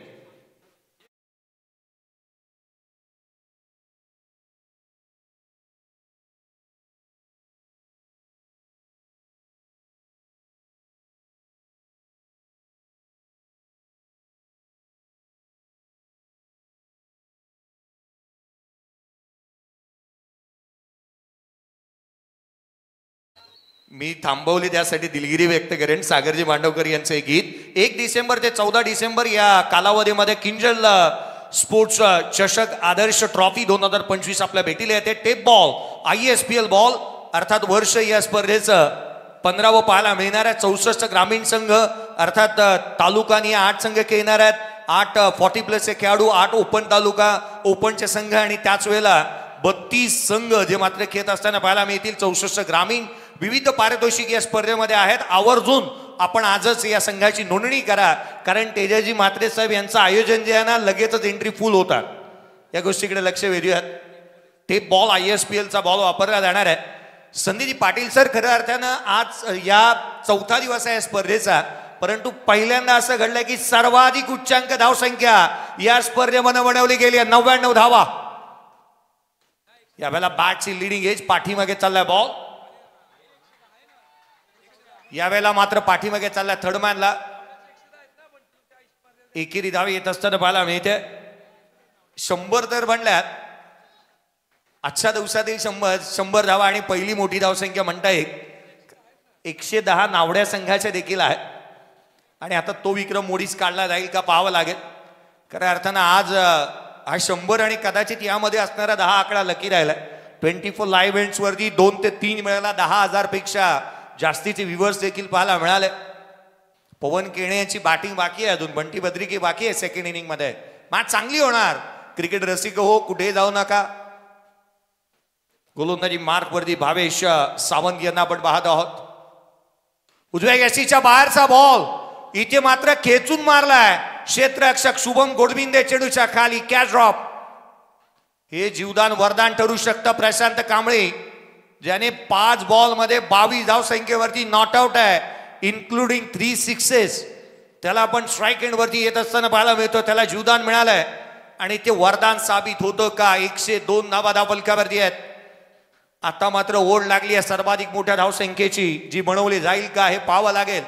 मी थांबवली त्यासाठी दिलगिरी व्यक्त करेन. सागरजी मांडवकर यांचं एक गीत. 1 डिसेंबर ते 14 डिसेंबर या कालावधीमध्ये किंजल स्पोर्ट्स चषक आदर्श ट्रॉफी 2025 आपल्या भेटीला येते. टेप बॉल ISPL बॉल अर्थात वर्ष या स्पर्धेचं 15वं पाहायला मिळणार आहे. 64 ग्रामीण संघ अर्थात तालुकानी 8 संघ खेळणार आहेत. 8 40+ खेळाडू, 8 ओपन तालुका ओपनचे संघ आणि त्याच वेळेला 32 संघ जे मात्र खेळत असताना पाहायला मिळतील. 64 ग्रामीण. विविध पारितोषिक या स्पर्धेमध्ये आहेत. आवर्जून आपण आजच या संघाची नोंदणी करा, कारण तेजाजी म्हात्रे साहेब यांचं आयोजन जे आहे ना लगेचच एंट्री फुल होतात. या गोष्टीकडे लक्ष वेधूयात. टेप बॉल ISPLचा बॉल वापरला जाणार आहे. संदीपजी पाटील सर, खऱ्या अर्थानं आज या 4था दिवस आहे या स्पर्धेचा, परंतु पहिल्यांदा असं घडलंय की सर्वाधिक उच्चांक धावसंख्या या स्पर्धेमध्ये बनवली गेली आहे. 99 धावा. यावेळेला बॅटची लिडिंग एज. पाठीमागे चाललाय बॉल. यावेळेला मात्र पाठीमागे चाललाय थर्डमॅनला. एकेरी धावे येत असताना पाहायला मिळते. 100 तर बनल्यात आजच्या दिवसातील. 100 धावा आणि पहिली मोठी धावसंख्या म्हणता येईल. 110 नावड्या संघाच्या देखील आहेत आणि आता तो विक्रम मोडीच काढला जाईल का पाहावं लागेल. खऱ्या अर्थानं आज हा 100 आणि कदाचित यामध्ये असणारा 10 आकडा लकी राहिलाय. 24 लाईव्ह इव्हेंट्स वरती 2 ते 3 वेळेला 10,000 पेक्षा जास्तीचे व्ह्यूअर्स देखील पाहायला मिळाले. पवन केणे यांची बॅटिंग बाकी आहे अजून. बंटी बद्रिकी बाकी आहे सेकंड इनिंग मध्ये. मॅच चांगली होणार. क्रिकेट रसिक हो, कुठे जाऊ नका. गोलंदाजी मार्क वरती भावेश सावंत यांना आपण पाहत आहोत. उजव्या यशीच्या बाहेरचा बॉल इथे मात्र खेचून मारलाय क्षेत्ररक्षक शुभम गोडबिंदे. चेंडूच्या खाली कॅच ड्रॉप. हे जीवदान वरदान ठरू शकतं प्रशांत कांबळे, ज्याने 5 बॉल मध्ये 22 धाव संख्येवरती नॉट आउट आहे, इन्क्लुडिंग 3 सिक्सेस. त्याला आपण स्ट्राईक एंड वरती येत असताना पाहायला मिळतो. त्याला जीवदान मिळालंय आणि ते वरदान साबित होतं का? 102 धावा धावफलकावरती आहेत. आता मात्र ओढ लागली आहे सर्वाधिक मोठ्या धावसंख्येची, जी बनवली जाईल का हे पाहावं लागेल.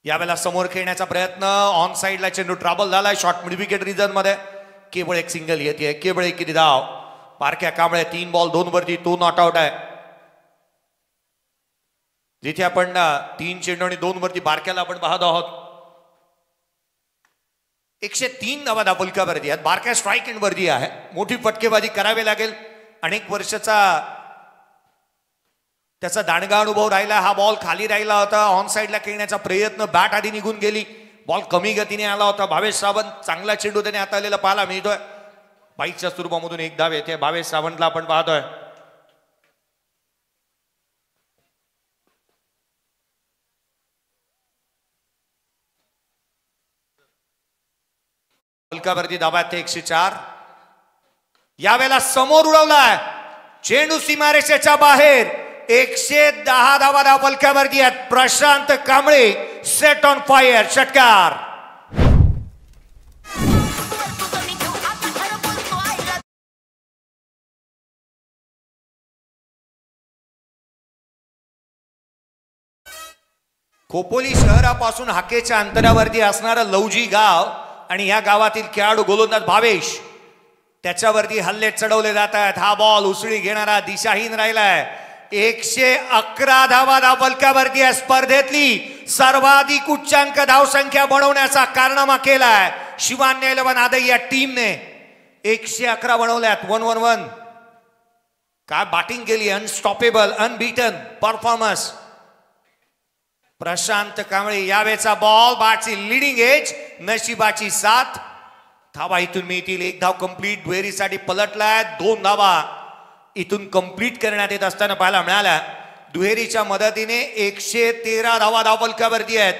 यावेळेला समोर खेळण्याचा प्रयत्न, ऑन साइडला चेंडू ट्रॅव्हल झालाय शॉर्ट मिड विकेट रिजन मध्ये. केवळ एक सिंगल येते, केवळ एक धाव. बारक्या कांबळे 3 बॉल 2 वरती, तो नॉट आउट आहे. जिथे आपण 3 चेंडू आणि 2 वरती बारक्याला आपण पाहत आहोत. 103 धावा धावफलकावरती आहेत. बारक्या स्ट्राईक एंड वरती आहे. मोठी फटकेबाजी करावी लागेल. अनेक वर्षाचा त्याचा दांडगा अनुभव राहिला. हा बॉल खाली राहिला होता. ऑन साइडला खेळण्याचा प्रयत्न, बॅट आधी निघून गेली. बॉल कमी गतीने आला होता. भावेश सावंत चांगला चेंडू त्याने हाताळलेला पाहायला मिळतोय. बाईकच्या स्वरूपामधून एक धाव येते. भावेश सावंतला आपण पाहतोय. फलकावरती धावा 104. यावेळेला समोर उडवलाय चेंडू सीमारेषेच्या बाहेर. 110 धावा धावफलकावरती आहेत. Prashant Kamble set on fire. षटकार. खोपोली शहरापासून हाकेच्या अंतरावरती असणारं लवजी गाव आणि या गावातील खेळाडू गोलंदाज भावेश, त्याच्यावरती हल्ले चढवले जात आहेत. हा बॉल उसळी घेणारा दिशाहीन राहिलाय. 111 धावा धावफलकावरती आहे. स्पर्धेतली सर्वाधिक उच्चांक धावसंख्या बनवण्याचा कारनामा केलाय शिवान्य 11 आदई या टीमने. 111 बनवल्यात. 1-1-1 काय बॅटिंग केली. Unstoppable, unbeaten performance. Prashant Kamble यावेळेचा बॉल बॅटची लिडिंग एज, नशिबाची साथ. धावा इथून मिळतील. 1 धाव कंप्लीट. दुहेरीसाठी पलटलाय. 2 धावा इथून कंप्लीट करण्यात येत असताना पाहायला मिळाल्या. दुहेरीच्या मदतीने 113 धावा धावफलकावरती आहेत.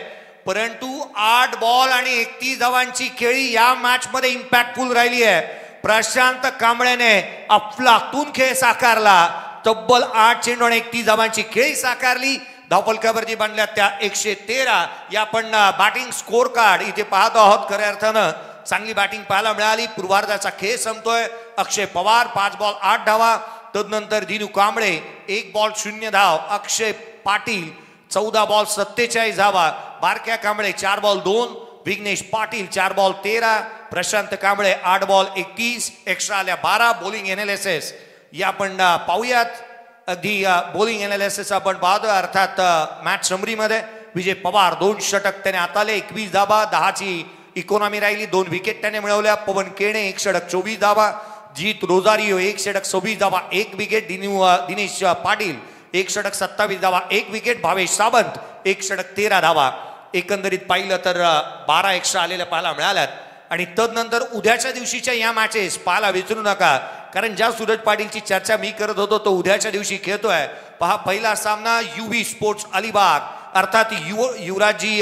परंतु 8 बॉल आणि 31 धावांची खेळी या मॅच मध्ये इम्पॅक्टफुल राहिली आहे. प्रशांत कांबळेने अफलातून खेळ साकारला. तब्बल 8 चेंडू आणि 31 धावांची खेळी साकारली. धावफलकावरती बांधल्या त्या 113. या आपण बॅटिंग स्कोर कार्ड इथे पाहतो आहोत. खऱ्या अर्थानं चांगली बॅटिंग पाहायला मिळाली. पूर्वार्धाचा खेळ संपतोय. अक्षय पवार 5 बॉल 8 धावा. तदनंतर दिनू कांबळे 1 बॉल 0 धाव. अक्षय पाटील 14 बॉल 47 धावा. Barkya Kamble 4 ball 2. Vighnesh Patil 4 ball 13. Prashant Kamble 8 ball 31. Extra आल्या 12. बॉलिंग एनालिसिस या आपण पाहूयात. अगदी बॉलिंग एनालिसिस आपण पाहतोय. अर्थात मॅच समरी मध्ये विजय पवार 2 षटक त्याने हाताळले. 21 धावा. 10ची इकॉनॉमी राहिली. 2 विकेट त्याने मिळवल्या. पवन केणे 1 षटक 24 धावा. जीत रोजारियो 1 षटक 26 धावा 1 विकेट. दिनेश पाटील 1 षटक 27 धावा 1 विकेट. भावेश सावंत 1 षटक 13 धावा. एकंदरीत पाहिलं तर 12 एक्स्ट्रा आलेल्या पाहायला मिळाल्यात. आणि तदनंतर उद्याच्या दिवशीच्या या मॅचेस पाहायला विसरू नका, कारण ज्या सूरज पाटीलची चर्चा मी करत होतो तो उद्याच्या दिवशी खेळतोय. पहा, पहिला सामना युवी स्पोर्ट्स अलिबाग अर्थात युवराजी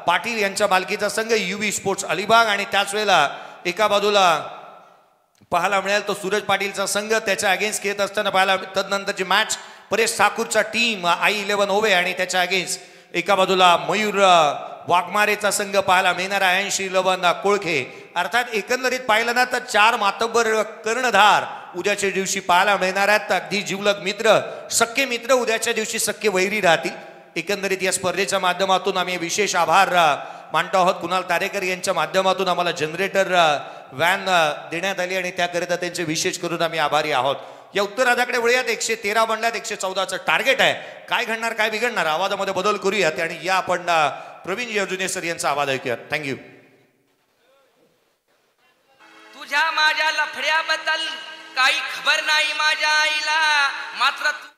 पाटील यांच्या मालकीचा संघ युवी स्पोर्ट्स अलिबाग. आणि त्याच वेळेला एका बाजूला पाहायला मिळेल तो सूरज पाटीलचा संघ त्याच्या अगेन्स्ट खेळत असताना पाहायला. तदनंतरची मॅच परेश ठाकूरचा टीम i11 ओवे आणि त्याच्या अगेन्स्ट एका बाजूला मयूर वाघमारेचा संघ पाहायला मिळणार आहे 80-11 कोळखे. अर्थात एकंदरीत पाहिलं ना तर 4 मातब्बर कर्णधार उद्याच्या दिवशी पाहायला मिळणार आहेत. अगदी जिवलग मित्र, सख्खे मित्र उद्याच्या दिवशी सख्खे वैरी राहतील. एकंदरीत या स्पर्धेच्या माध्यमातून आम्ही विशेष आभार मानतो आहोत. कुणाल तारेकर यांच्या माध्यमातून आम्हाला जनरेटर व्हॅन देण्यात आली आणि त्याकरिता त्यांचे विशेष करून आम्ही आभारी आहोत. या उत्तरार्धाकडे वळूयात. 113 बनल्यात. 114चं टार्गेट आहे. काय घडणार काय बिघडणार आवाजामध्ये बदल करूयात आणि या आपण प्रवीण अर्जुने सर यांचा आवाज ऐकूयात. थँक्यू. तुझ्या माझ्या लफड्याबद्दल काही खबर नाही माझ्या आईला, मात्र तू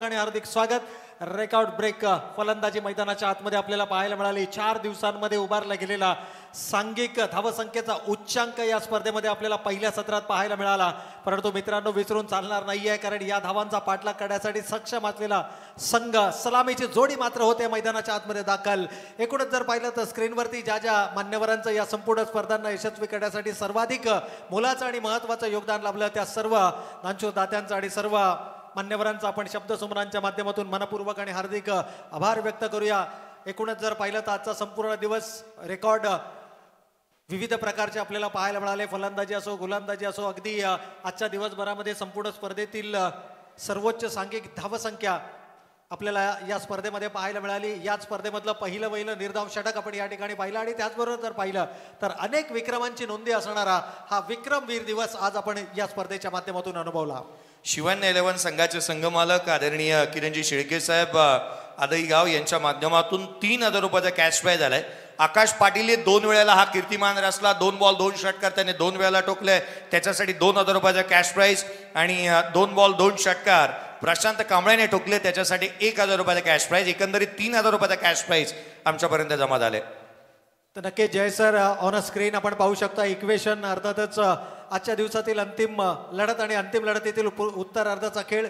आणि हार्दिक स्वागत. रेकॉर्ड ब्रेक फलंदाजी मैदानाच्या आतमध्ये आपल्याला पाहायला मिळाली. 4 दिवसांमध्ये उभारला गेलेला सांघिक धावसंख्येचा उच्चांक या स्पर्धेमध्ये आपल्याला पहिल्या सत्रात पाहायला मिळाला. परंतु मित्रांनो विसरून चालणार नाहीये, कारण या धावांचा पाठलाग करण्यासाठी सक्षम असलेला संघ सलामीची जोडी मात्र होते मैदानाच्या आतमध्ये दाखल. एकूणच जर पाहिलं तर स्क्रीनवरती ज्या ज्या मान्यवरांचं या संपूर्ण स्पर्धांना यशस्वी करण्यासाठी सर्वाधिक मोलाचं आणि महत्त्वाचं योगदान लाभलं त्या सर्व नांचूर दात्यांचं आणि सर्व मान्यवरांचा आपण शब्दसुमरांच्या माध्यमातून मनपूर्वक आणि हार्दिक आभार व्यक्त करूया. एकूणच जर पाहिलं तर आजचा संपूर्ण दिवस रेकॉर्ड विविध प्रकारचे आपल्याला पाहायला मिळाले. फलंदाजी असो, गोलंदाजी असो, अगदी आजच्या दिवसभरामध्ये संपूर्ण स्पर्धेतील सर्वोच्च सांघिक धावसंख्या आपल्याला या स्पर्धेमध्ये पाहायला मिळाली. याच स्पर्धेमधलं पहिलं निर्धाव षटक आपण या ठिकाणी पाहिलं आणि त्याचबरोबर जर पाहिलं तर अनेक विक्रमांची नोंदी असणारा हा विक्रमवीर दिवस आज आपण या स्पर्धेच्या माध्यमातून अनुभवला. शिवन्य 11 संघाचे संघमालक आदरणीय किरणजी शेळके साहेब आदईगाव यांच्या माध्यमातून 3,000 रुपयाचा कॅश प्राइज आलाय. आकाश पाटील 2 वेळेला हा कीर्तिमान रचला. 2 बॉल 2 षटकार त्याने 2 वेळेला टोकले. त्याच्यासाठी 2,000 रुपयाचा कॅश प्राइज आणि 2 बॉल 2 षटकार प्रशांत कांबळेने टोकले, त्याच्यासाठी 1,000 रुपयाचा कॅश प्राइज. एकंदरीत 3,000 रुपयाचा कॅश प्राइज आमच्यापर्यंत जमा झाले. तर नक्की जय सर, ऑन स्क्रीन आपण पाहू शकता इक्वेशन. अर्थातच आजच्या दिवसातील अंतिम लढत आणि अंतिम लढतीतील उत्तरार्धाचा खेळ.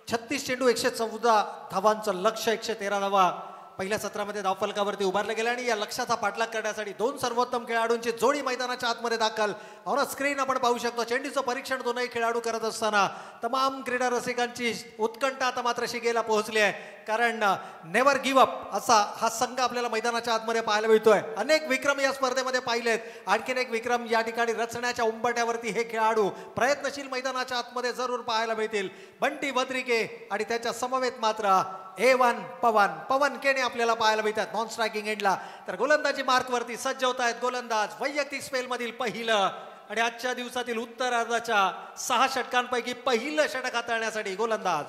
36 चेंडू 114 धावांचं लक्ष्य, 113 धावा पहिल्या सत्रामध्ये धावफलकावरती उभारले गेले आणि या लक्ष्याचा पाठलाग करण्यासाठी 2 सर्वोत्तम खेळाडूंची जोडी मैदानाच्या आतमध्ये दाखल. ऑन स्क्रीन आपण पाहू शकतो चेंडूचं परीक्षण दोनही खेळाडू करत असताना तमाम क्रीडा रसिकांची उत्कंठा आता मात्र शिगेला पोहोचली आहे, कारण नेव्हर गिव्ह अप असा हा संघ आपल्याला मैदानाच्या आतमध्ये पाहायला मिळतोय. अनेक विक्रम या स्पर्धेमध्ये पाहिलेत, आणखीन एक विक्रम या ठिकाणी रचण्याच्या उंबरठ्यावरती हे खेळाडू प्रयत्नशील मैदानाच्या आतमध्ये जरूर पाहायला मिळतील. बंटी बद्रिके आणि त्याच्या समवेत मात्र A1 पवन केने आपल्याला पाहायला मिळतात नॉन स्ट्रायकिंग एंडला. तर गोलंदाजी मार्कवरती सज्ज होत आहेत गोलंदाज. वैयक्तिक स्पेलमधील पहिलं आणि आजच्या दिवसातील उत्तरार्धाच्या 6 षटकांपैकी पहिलं षटक हाताळण्यासाठी गोलंदाज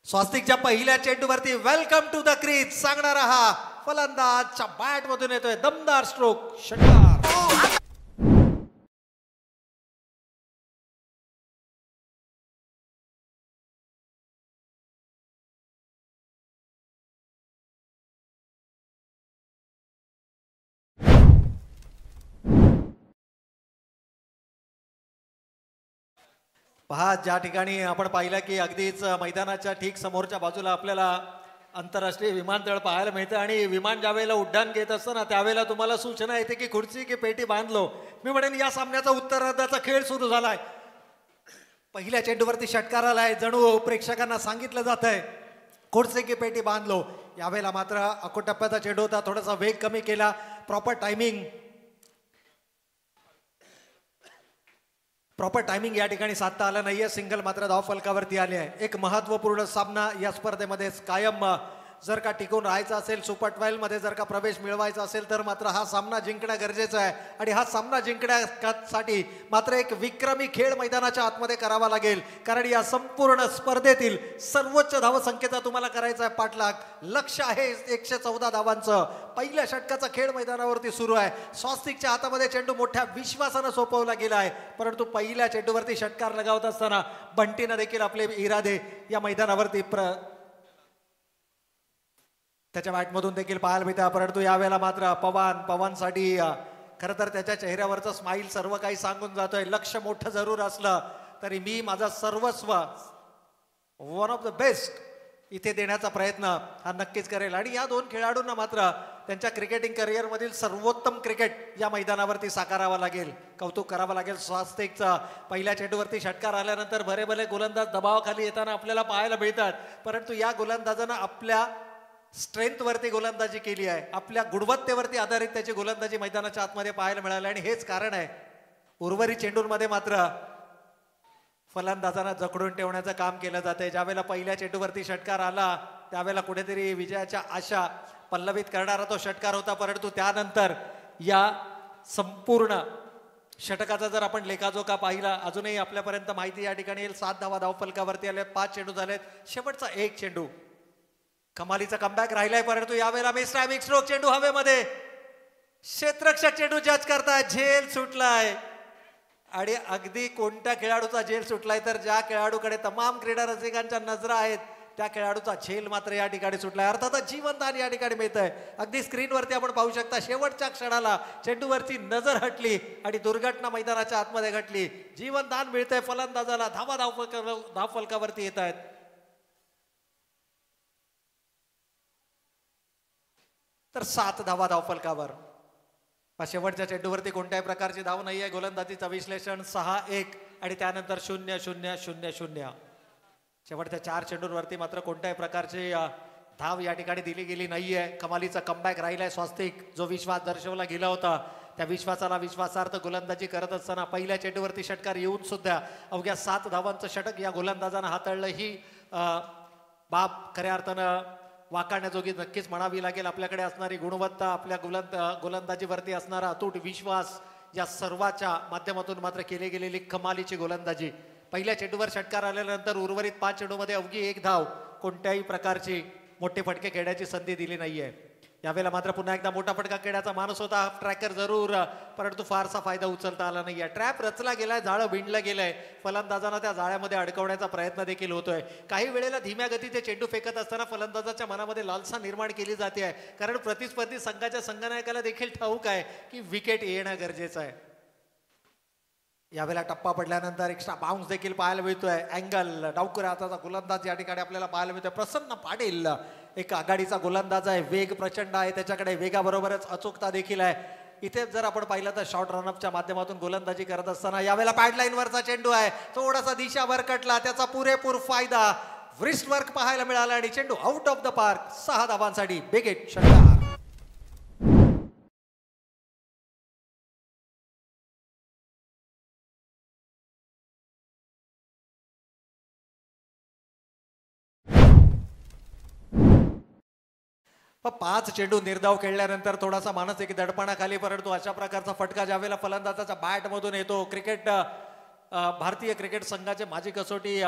स्वास्तिकच्या पहिल्या चेंडूवरती वेलकम टू द क्रीज सांगणारा हा फलंदाजच्या बॅट मधून येतोय दमदार स्ट्रोक षटकार. पहा, ज्या ठिकाणी आपण पाहिलं की अगदीच मैदानाच्या ठीक समोरच्या बाजूला आपल्याला आंतरराष्ट्रीय विमानतळ पाहायला मिळतं आणि विमान ज्या वेळेला उड्डाण घेत असताना त्यावेळेला तुम्हाला सूचना येते की खुर्ची की पेटी बांधलो. मी म्हणेन या सामन्याचा उत्तरार्धाचा खेळ सुरू झालाय. पहिल्या चेंडूवरती षटकार आलाय, जणू प्रेक्षकांना सांगितलं जात आहे खुर्ची की पेटी बांधलो. यावेळेला मात्र अकोटप्प्याचा चेंडू होता, थोडासा वेग कमी केला, प्रॉपर टायमिंग या ठिकाणी साधता आला नाहीये. सिंगल मात्र धाव फलकावरती आले आहे. एक महत्वपूर्ण सामना या स्पर्धेमध्ये कायम जर का टिकून राहायचा असेल, सुपर 12 मध्ये जर का प्रवेश मिळवायचा असेल तर मात्र हा सामना जिंकणं गरजेचं आहे. आणि हा सामना जिंकण्यासाठी मात्र एक विक्रमी खेळ मैदानाच्या आतमध्ये करावा लागेल, कारण या संपूर्ण स्पर्धेतील सर्वोच्च धावसंख्येचा तुम्हाला करायचा आहे पाठलाग. लक्ष्य आहे 114 धावांचं. पहिल्या षटकाचा खेळ मैदानावरती सुरू आहे. स्वास्तिकच्या हातामध्ये चेंडू मोठ्या विश्वासानं सोपवला गेला आहे, परंतु पहिल्या चेंडूवरती षटकार लगावत असताना बंटीनं देखील आपले इरादे या मैदानावरती त्याच्या बॅटमधून देखील पाहायला मिळतात. परंतु यावेळेला मात्र पवनसाठी खरं तर त्याच्या चेहऱ्यावरचं स्माईल सर्व काही सांगून जातोय. लक्ष मोठं जरूर असलं तरी मी माझा सर्वस्व वन ऑफ द बेस्ट इथे देण्याचा प्रयत्न हा नक्कीच करेल. आणि या 2 खेळाडूंना मात्र त्यांच्या क्रिकेटिंग करिअरमधील सर्वोत्तम क्रिकेट या मैदानावरती साकारावं लागेल, कौतुक करावं लागेल. स्वास्तिकचा पहिल्या चेंडूवरती षटकार आल्यानंतर भले गोलंदाज दबावाखाली येताना आपल्याला पाहायला मिळतात, परंतु या गोलंदाजानं आपल्या स्ट्रेंथवरती गोलंदाजी केली आहे, आपल्या गुणवत्तेवरती आधारित त्याची गोलंदाजी मैदानाच्या आतमध्ये पाहायला मिळाली. आणि हेच कारण आहे उर्वरित चेंडूंमध्ये मात्र फलंदाजांना जखडून ठेवण्याचं काम केलं जाते. ज्यावेळेला पहिल्या चेंडूवरती षटकार आला त्यावेळेला कुठेतरी विजयाच्या आशा पल्लवित करणारा तो षटकार होता, परंतु त्यानंतर या संपूर्ण षटकाचा जर आपण लेखाजोखा पाहिला, अजूनही आपल्यापर्यंत माहिती या ठिकाणी येईल 7 धावा धावफलकावरती आले, 5 चेंडू झालेत, शेवटचा 1 चेंडू कमालीचा कमबॅक राहिलाय. परंतु यावेळेला मिस्ट्रायमिक स्ट्रोक चेंडू हवेमध्ये, क्षेत्ररक्षक चेंडू जज करताय, झेल सुटलाय आणि अगदी कोणत्या खेळाडूचा झेल सुटलाय तर ज्या खेळाडूकडे तमाम क्रीडा रसिकांच्या नजरा आहेत त्या खेळाडूचा झेल मात्र या ठिकाणी सुटलाय. अर्थातच जीवनदान या ठिकाणी मिळतंय. अगदी स्क्रीनवरती आपण पाहू शकता शेवटच्या क्षणाला चेंडूवरची नजर हटली आणि दुर्घटना मैदानाच्या आतमध्ये घडली. जीवनदान मिळतंय फलंदाजाला. धावा धावफलकावरती येत आहेत. तर 7 धावा धावफलकावर. शेवटच्या चेंडूवरती कोणत्याही प्रकारची धाव नाहीये. गोलंदाजीचं विश्लेषण 6-1 आणि त्यानंतर 0-0-0-0. शेवटच्या 4 चेंडूंवरती मात्र कोणत्याही प्रकारची धाव या ठिकाणी दिली गेली नाहीये. कमालीचा कमबॅक राहिलाय स्वास्तिक. जो विश्वास दर्शवला गेला होता त्या विश्वासाला विश्वासार्थ गोलंदाजी करत असताना पहिल्या चेंडूवरती षटकार येऊन सुद्धा अवघ्या 7 धावांचं षटक या गोलंदाजानं हाताळलं. ही बाब खऱ्या अर्थानं वाखाणण्याजोगी नक्कीच म्हणावी लागेल. आपल्याकडे असणारी गुणवत्ता, आपल्या गोलंदाजीवरती असणारा अतूट विश्वास या सर्वाच्या माध्यमातून मात्र केली गेलेली कमालीची गोलंदाजी. पहिल्या चेंडूवर षटकार आल्यानंतर उर्वरित 5 चेंडूमध्ये अवघी 1 धाव. कोणत्याही प्रकारची मोठे फटके खेळण्याची संधी दिली नाहीये. यावेळेला मात्र पुन्हा एकदा मोठा फटका खेळण्याचा माणूस होता ट्रॅकर जरूर, परंतु फारसा फायदा उचलता आला नाहीये. ट्रॅप रचला गेलाय, जाळं विणलं गेलंय. फलंदाजांना त्या जाळ्यामध्ये अडकवण्याचा प्रयत्न देखील होतोय. काही वेळेला धीम्या गतीचे चेंडू फेकत असताना फलंदाजाच्या मनामध्ये लालसा निर्माण केली जाते आहे, कारण प्रतिस्पर्धी संघाच्या संघनायकाला देखील ठाऊक आहे की विकेट येणं गरजेचं आहे. यावेळेला टप्पा पडल्यानंतर एक्स्ट्रा बाउन्स देखील पाहायला मिळतोय. अँगल डावकर हाताचा गोलंदाज या ठिकाणी आपल्याला पाहायला मिळतोय. प्रसन्न पाटील एक आघाडीचा गोलंदाज आहे. वेग प्रचंड आहे त्याच्याकडे. वेगाबरोबरच अचूकता देखील आहे. इथे जर आपण पाहिलं तर शॉर्ट रनअपच्या माध्यमातून गोलंदाजी करत असताना यावेळेला पॅडलाईन वरचा चेंडू आहे. थोडासा दिशा भरकटला. त्याचा पुरेपूर फायदा व्रिस्ट वर्क पाहायला मिळाला आणि चेंडू आउट ऑफ द पार्क. 6 धावांसाठी बिगेट षटकार. पण 5 चेंडू निर्धाव खेळल्यानंतर थोडासा मानसिक दडपणाखाली, परंतु अशा प्रकारचा फटका ज्यावेळेला फलंदाजाच्या बॅटमधून येतो. भारतीय क्रिकेट संघाचे माजी कसोटी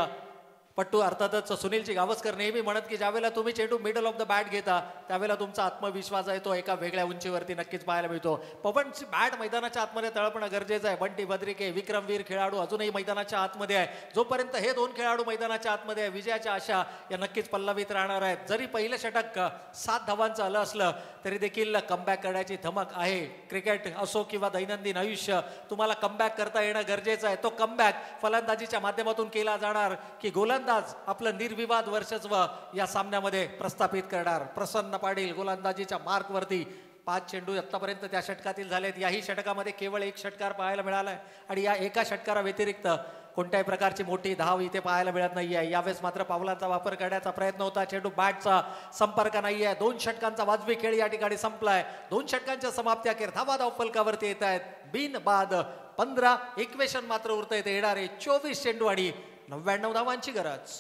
पट्टू अर्थातच सुनीलजी गावस्कर नेहमी म्हणत की ज्यावेळेला तुम्ही चेंडू मिडल ऑफ द बॅट घेता त्यावेळेला तुमचा आत्मविश्वास आहे तो एका वेगळ्या उंचीवरती नक्कीच पाहायला मिळतो. पवनची बॅट मैदानाच्या आतमध्ये तळपणं गरजेचं आहे. बंटी बद्रिके विक्रमवीर खेळाडू अजूनही मैदानाच्या आतमध्ये आहे. जोपर्यंत हे 2 खेळाडू मैदानाच्या आतमध्ये आहे विजयाच्या आशा या नक्कीच पल्लवीत राहणार आहेत. जरी पहिलं षटक 7 धावांचं आलं असलं तरी देखील कमबॅक करण्याची धमक आहे. क्रिकेट असो किंवा दैनंदिन आयुष्य, तुम्हाला कमबॅक करता येणं गरजेचं आहे. तो कमबॅक फलंदाजीच्या माध्यमातून केला जाणार की गोलंदाज आपलं निर्विवाद वर्चस्व या सामन्यामध्ये प्रस्थापित करणार. प्रसन्न पाटील गोलंदाजीच्या मार्कवरती. 5 चेंडू आतापर्यंत त्या षटकातील झालेत. याही षटकामध्ये केवळ 1 षटकार पाहायला मिळालाय आणि या एका षटकारा व्यतिरिक्त कोणत्याही प्रकारची मोठी धाव इथे पाहायला मिळत नाहीये. यावेळेस मात्र पावलांचा वापर करण्याचा प्रयत्न होता. चेंडू बॅटचा संपर्क नाहीये. 2 षटकांचा वाजवी खेळ या ठिकाणी संपलाय. 2 षटकांच्या समाप्ती अखेर धावा धावफलकावरती येत आहेत. बिन बाद 15. इक्वेशन मात्र उरत येते. येणारे 24 चेंडू आणि 99 धावांची गरज.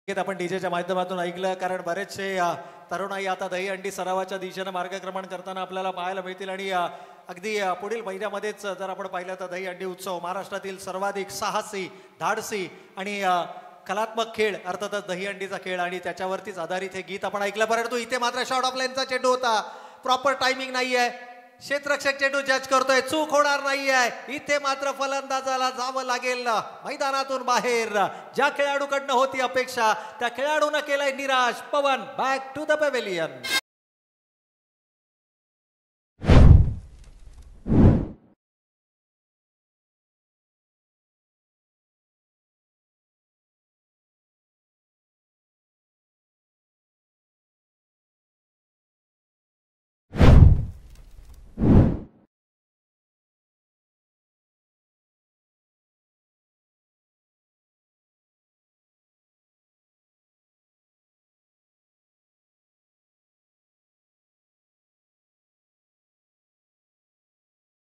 आपण डीजेच्या माध्यमातून ऐकलं, कारण बरेचसे तरुणाई आता दहीहंडी सरावाच्या दिशेनं मार्गक्रमण करताना आपल्याला पाहायला मिळतील. आणि अगदी पुढील महिन्यामध्येच जर आपण पाहिलं तर दहीहंडी उत्सव महाराष्ट्रातील सर्वाधिक साहसी, धाडसी आणि कलात्मक खेळ अर्थातच दहीहंडीचा खेळ आणि त्याच्यावरतीच आधारित हे गीत आपण ऐकलं. परंतु इथे मात्र शॉर्ट ऑफ लाईनचा चेंडू होता. प्रॉपर टायमिंग नाहीये. क्षेत्ररक्षक चेंडू जज करतोय. चूक होणार नाहीये. इथे मात्र फलंदाजाला जावं लागेल मैदानातून बाहेर. ज्या खेळाडूकडनं होती अपेक्षा त्या खेळाडूनं केलंय निराश. पवन बॅक टू द पॅव्हेलियन.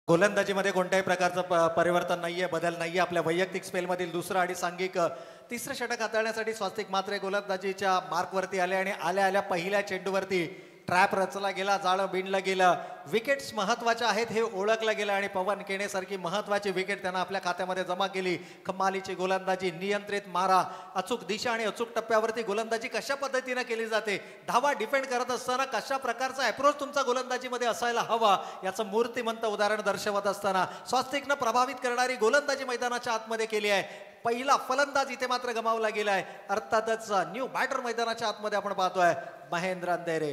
गोलंदाजीमध्ये कोणत्याही प्रकारचं परिवर्तन नाहीये, बदल नाहीये. आपल्या वैयक्तिक स्पेलमधील दुसरं आणि सांघिक 3रं षटक हाताळण्यासाठी स्वास्तिक मात्र गोलंदाजीच्या मार्कवरती आले आणि आल्या पहिल्या चेंडूवरती ट्रॅप रचला गेला, जाळं बिनलं गेलं. विकेट्स महत्वाच्या आहेत हे ओळखलं गेलं आणि पवन केणेसारखी महत्वाची विकेट त्यांना आपल्या खात्यामध्ये जमा केली. कमालीची गोलंदाजी, नियंत्रित मारा, अचूक दिशा आणि अचूक टप्प्यावरती गोलंदाजी कशा पद्धतीने केली जाते, धावा डिफेंड करत असताना कशा प्रकारचा अप्रोच तुमचा गोलंदाजीमध्ये असायला हवा याचं मूर्तिमंत उदाहरण दर्शवत असताना स्वस्तिकनं प्रभावित करणारी गोलंदाजी मैदानाच्या आतमध्ये केली आहे. पहिला फलंदाज इथे मात्र गमावला गेलाय. अर्थातच न्यू बॅटर मैदानाच्या आतमध्ये आपण पाहतोय महेंद्र अंधेरे.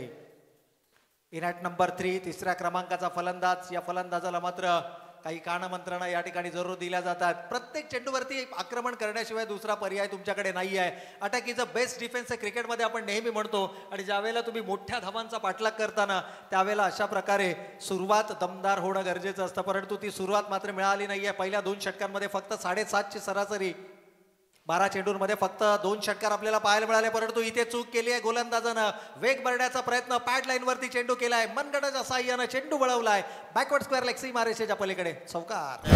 इन ॲट नंबर 3 तिसऱ्या क्रमांकाचा फलंदाज. या फलंदाजाला मात्र काही कानमंत्रणा या ठिकाणी जरूर दिल्या जातात. प्रत्येक चेंडूवरती आक्रमण करण्याशिवाय दुसरा पर्याय तुमच्याकडे नाही आहे. Attack is a best defence क्रिकेटमध्ये आपण नेहमी म्हणतो आणि ज्यावेळेला तुम्ही मोठ्या धावांचा पाठलाग करताना त्यावेळेला अशा प्रकारे सुरुवात दमदार होणं गरजेचं असतं. परंतु ती सुरुवात मात्र मिळाली नाहीये. पहिल्या 2 षटकांमध्ये फक्त 7.5ची सरासरी, 12 चेंडूंमध्ये फक्त 2 षटकार आपल्याला पाहायला मिळाले. परंतु इथे चूक केली आहे गोलंदाजानं. वेग भरण्याचा प्रयत्न, पॅड लाईन वरती चेंडू केलाय, मनगटाच्या साह्यानं चेंडू वळवलाय बॅकवर्ड स्क्वेअर लेग सीमा रेषेच्या पलीकडे. चौकार.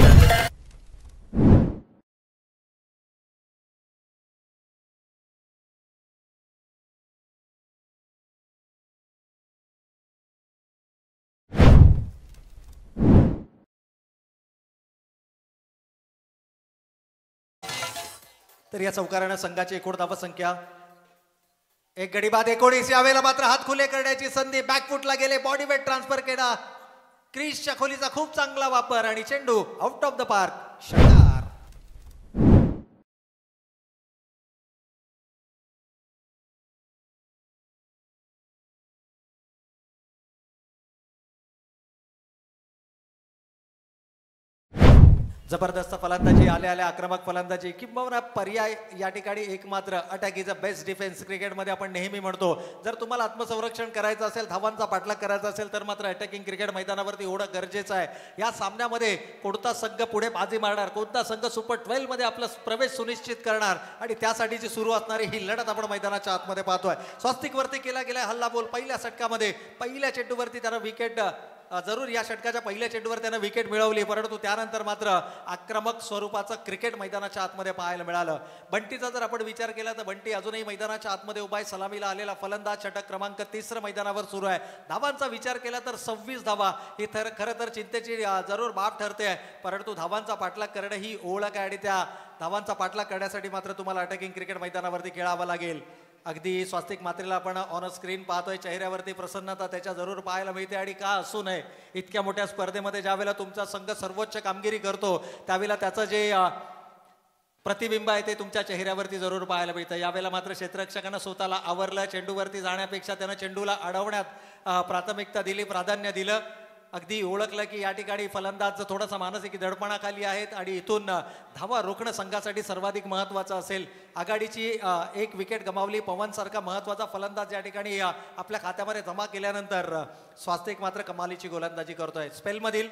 तर या चौकारानं संघाची एकूण धावसंख्या 1 गडी बाद 19. यावेळेला मात्र हात खुले करण्याची संधी, बॅकफुटला गेले, बॉडी वेट ट्रान्सफर केला, क्रीजच्या खोलीचा खूप चांगला वापर आणि चेंडू आउट ऑफ द पार्क. षटकार. जबरदस्त फलंदाजी, आल्या आल्या आक्रमक फलंदाजी किंबहुना पर्याय या ठिकाणी एक मात्र. Attack is a best defence क्रिकेटमध्ये आपण नेहमी म्हणतो. जर तुम्हाला आत्मसंरक्षण करायचं असेल, धावांचा पाठलाग करायचा असेल तर मात्र अटॅकिंग क्रिकेट मैदानावरती एवढं गरजेचं आहे. या सामन्यामध्ये कोणता संघ पुढे बाजी मारणार, कोणता संघ सुपर 12 मध्ये आपला प्रवेश सुनिश्चित करणार आणि त्यासाठीची सुरू असणारी ही लढत आपण मैदानाच्या आतमध्ये पाहतोय. स्वस्तिकवरती केला गेलाय हल्ला बोल. पहिल्या षटकामध्ये पहिल्या चेंडूवरती त्यानं विकेट, जरूर या षटकाच्या पहिल्या चेंडूवर त्यानं विकेट मिळवली, परंतु त्यानंतर मात्र आक्रमक स्वरूपाचं क्रिकेट मैदानाच्या आतमध्ये पाहायला मिळालं. बंटीचा जर आपण विचार केला तर बंटी अजूनही मैदानाच्या आतमध्ये उभा आहे. सलामीला आलेला फलंदाज. षटक क्रमांक 3 मैदानावर सुरू आहे. धावांचा विचार केला तर 26 धावा ही खरं तर चिंतेची जरूर बाब ठरते, परंतु धावांचा पाठलाग करणं ही ओळख आहे आणि त्या धावांचा पाठलाग करण्यासाठी मात्र तुम्हाला अटॅकिंग क्रिकेट मैदानावरती खेळावं लागेल. अगदी स्वास्तिक मात्रेला आपण ऑन स्क्रीन पाहतोय, चेहऱ्यावरती प्रसन्नता त्याच्या जरूर पाहायला मिळते आणि का असू नये. इतक्या मोठ्या स्पर्धेमध्ये ज्यावेळेला तुमचा संघ सर्वोच्च कामगिरी करतो त्यावेळेला त्याचं जे प्रतिबिंब आहे ते तुमच्या चेहऱ्यावरती जरूर पाहायला मिळतं. यावेळेला मात्र क्षेत्ररक्षकांना स्वतःला आवरलं. चेंडूवरती जाण्यापेक्षा त्यानं चेंडूला अडवण्यात प्राथमिकता दिली, प्राधान्य दिलं. अगदी ओळखलं की या ठिकाणी फलंदाज थोडासा मानसिक दडपणाखाली आहेत आणि इथून धावा रोखणं संघासाठी सर्वाधिक महत्त्वाचं असेल. आघाडीची 1 विकेट गमावली. पवन सारखा महत्त्वाचा फलंदाज या ठिकाणी आपल्या खात्यामध्ये जमा केल्यानंतर स्वास्तिक मात्र कमालीची गोलंदाजी करतोय. स्पेलमधील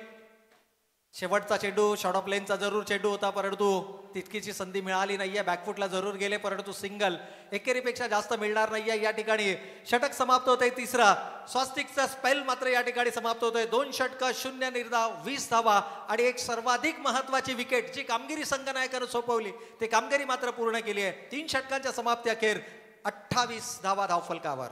शेवटचा चेंडू शॉर्ट ऑफ लेनचा जरूर चेंडू होता, परंतु तितकीची संधी मिळाली नाहीये. बॅकफुटला जरूर गेले, परंतु सिंगल एकेरीपेक्षा जास्त मिळणार नाहीये. या ठिकाणी षटक समाप्त होतंय 3. स्वास्तिकचा स्पेल मात्र या ठिकाणी समाप्त होतोय. 2 षटकं 0 निर्धाव 20 धावा आणि एक सर्वाधिक महत्वाची विकेट. जी कामगिरी संघनायकानं सोपवली ती कामगिरी मात्र पूर्ण केली आहे. 3 षटकांच्या समाप्ती अखेर 28 धावा धावफलकावर.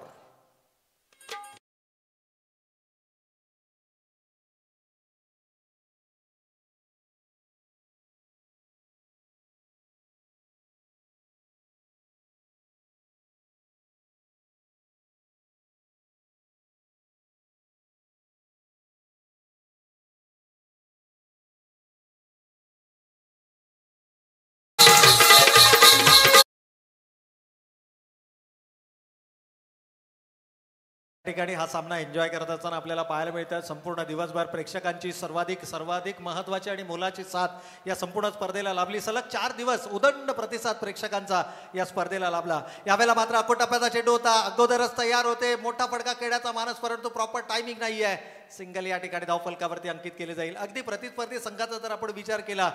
ठिकाणी हा सामना एन्जॉय करत असताना आपल्याला पाहायला मिळतं संपूर्ण दिवसभर प्रेक्षकांची सर्वाधिक महत्त्वाची आणि मोलाची साथ या संपूर्ण स्पर्धेला लाभली. सलग 4 दिवस उदंड प्रतिसाद प्रेक्षकांचा या स्पर्धेला लाभला. यावेळेला मात्र अकोटप्प्याचा चेंडू होता, अगोदरच तयार होते, मोठा फटका खेळण्याचा मानस, परंतु प्रॉपर टायमिंग नाही आहे. सिंगल या ठिकाणी धावफलकावरती अंकित केले जाईल. अगदी प्रतिस्पर्धी संघाचा जर आपण विचार केला,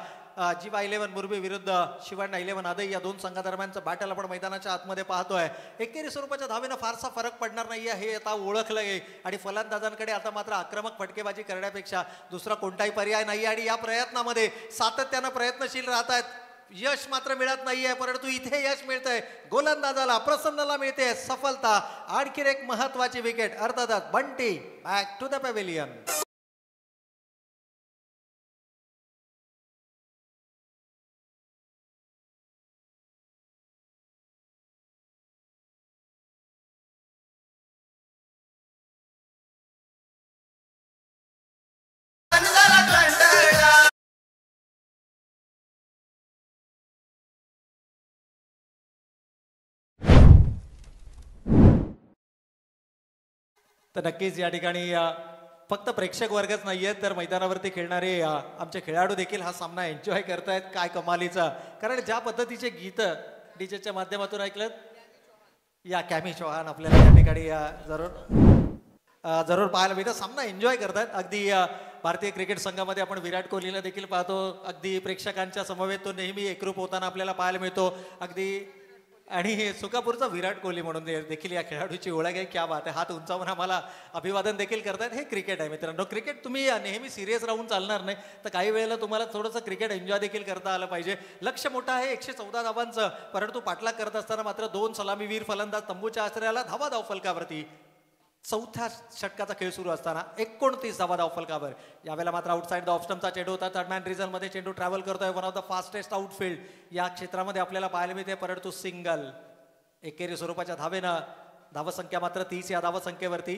जीवा 11 मुरबी विरुद्ध शिवण्णा 11 आदई या 2 संघादरम्यानचं बॅटल आपण मैदानाच्या आतमध्ये पाहतोय. एकेरी स्वरूपाच्या धावेनं फारसा फरक पडणार नाहीये हे आता ओळखलं आहे आणि फलंदाजांकडे आता मात्र आक्रमक फटकेबाजी करण्यापेक्षा दुसरा कोणताही पर्याय नाही आणि या प्रयत्नामध्ये सातत्यानं प्रयत्नशील राहत आहेत. यश मात्र मिळत नाहीये, परंतु इथे यश मिळतंय गोलंदाजाला, प्रसन्नला मिळते सफलता. आणखी एक महत्वाची विकेट अर्थातच Bunty back to the pavilion. तर नक्कीच या ठिकाणी फक्त प्रेक्षक वर्गच नाहीये तर मैदानावरती खेळणारे आमचे खेळाडू देखील हा सामना एन्जॉय करतायत. काय कमालीचा, कारण ज्या पद्धतीचे गीत डीजेच्या माध्यमातून ऐकलं या कॅमी चौहान आपल्याला या ठिकाणी जरूर पाहायला मिळतं. सामना एन्जॉय करतायत. अगदी भारतीय क्रिकेट संघामध्ये आपण विराट कोहलीला देखील पाहतो, अगदी प्रेक्षकांच्या समवेत तो नेहमी एकरूप होताना आपल्याला पाहायला मिळतो. अगदी आणि सुकापूरचा विराट कोहली म्हणून देखील या खेळाडूची ओळख आहे. क्या बात आहे. हात उंचावून आम्हाला अभिवादन देखील करतायत. हे क्रिकेट आहे मित्रांनो. क्रिकेट तुम्ही नेहमी सिरियस राहून चालणार नाही, तर काही वेळेला तुम्हाला थोडंसं क्रिकेट एन्जॉय देखील करता आलं पाहिजे. लक्ष मोठं आहे 114 धावांचं, परंतु पाठलाग करत असताना मात्र 2 सलामीवीर फलंदाज तंबूच्या आश्रयाला धावा धावफलकावरती. चौथ्या षटकाचा खेळ सुरू असताना 29 धावा धावफलकावर. यावेळेला मात्र आउटसाइड द ऑफस्टमचा चेंडू होता. थर्ड मॅन रिझनमध्ये चेंडू ट्रॅव्हल करतोय. One of the fastest outfield या क्षेत्रामध्ये आपल्याला पाहायला मिळते, परंतु सिंगल. एकेरी स्वरूपाच्या धावेनं धावसंख्या मात्र 30 या धावसंख्येवरती.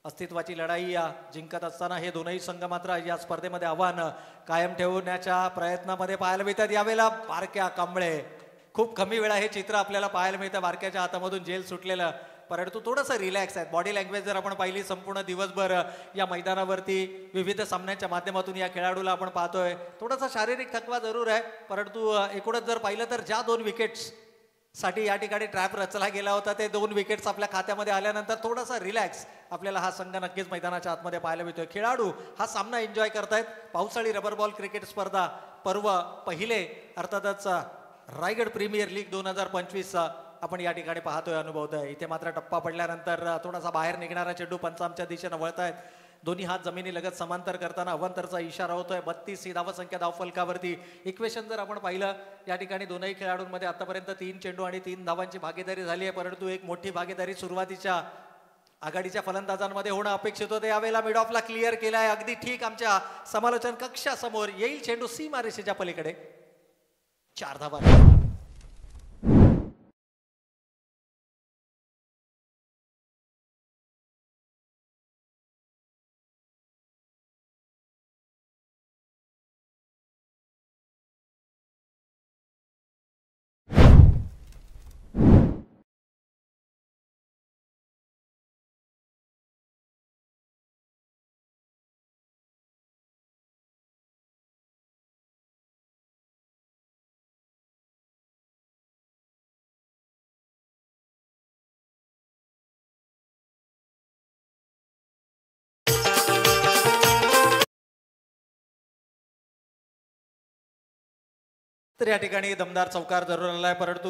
अस्तित्वाची लढाई जिंकत असताना हे दोनही संघ मात्र या स्पर्धेमध्ये आव्हान कायम ठेवण्याच्या प्रयत्नामध्ये पाहायला मिळतात. यावेळेला बारक्या कांबळे, खूप कमी वेळा हे चित्र आपल्याला पाहायला मिळतं. बारक्याच्या हातामधून जेल सुटलेलं, परंतु थोडंसं रिलॅक्स आहे. बॉडी लँग्वेज जर आपण पाहिली संपूर्ण दिवसभर या मैदानावरती विविध सामन्यांच्या माध्यमातून या खेळाडूला आपण पाहतोय, थोडासा शारीरिक थकवा जरूर आहे, परंतु एकूणच जर पाहिलं तर ज्या 2 विकेट्स साठी या ठिकाणी ट्रॅप रचला गेला होता, ते 2 विकेट्स आपल्या खात्यामध्ये आल्यानंतर थोडासा रिलॅक्स आपल्याला हा संघ नक्कीच मैदानाच्या आतमध्ये पाहायला मिळतोय. खेळाडू हा सामना एन्जॉय करतायत. पावसाळी रबर बॉल क्रिकेट स्पर्धा पर्व पहिले अर्थातच रायगड प्रीमियर लीग 2025 आपण या ठिकाणी पाहतोय, अनुभवतोय. इथे मात्र टप्पा पडल्यानंतर थोडासा बाहेर निघणारा चेंडू पंचांच्या दिशेनं वळतायत. दोन्ही हात जमिनीलगत समांतर करताना अवंतरचा इशारा होतोय. 32 ही धावसंख्या धावफलकावरती. इक्वेशन जर आपण पाहिलं या ठिकाणी दोनही खेळाडूंमध्ये आतापर्यंत 3 चेंडू आणि 3 धावांची भागीदारी झाली आहे, परंतु एक मोठी भागीदारी सुरुवातीच्या आघाडीच्या फलंदाजांमध्ये होणं अपेक्षित होतं. यावेळेला मिड ऑफला क्लिअर केलाय. अगदी ठीक आमच्या समालोचन कक्षासमोर येईल चेंडू सीमारेषेच्या पलीकडे. 4 धावा. तर या ठिकाणी दमदार चौकार जरूर आलाय, परंतु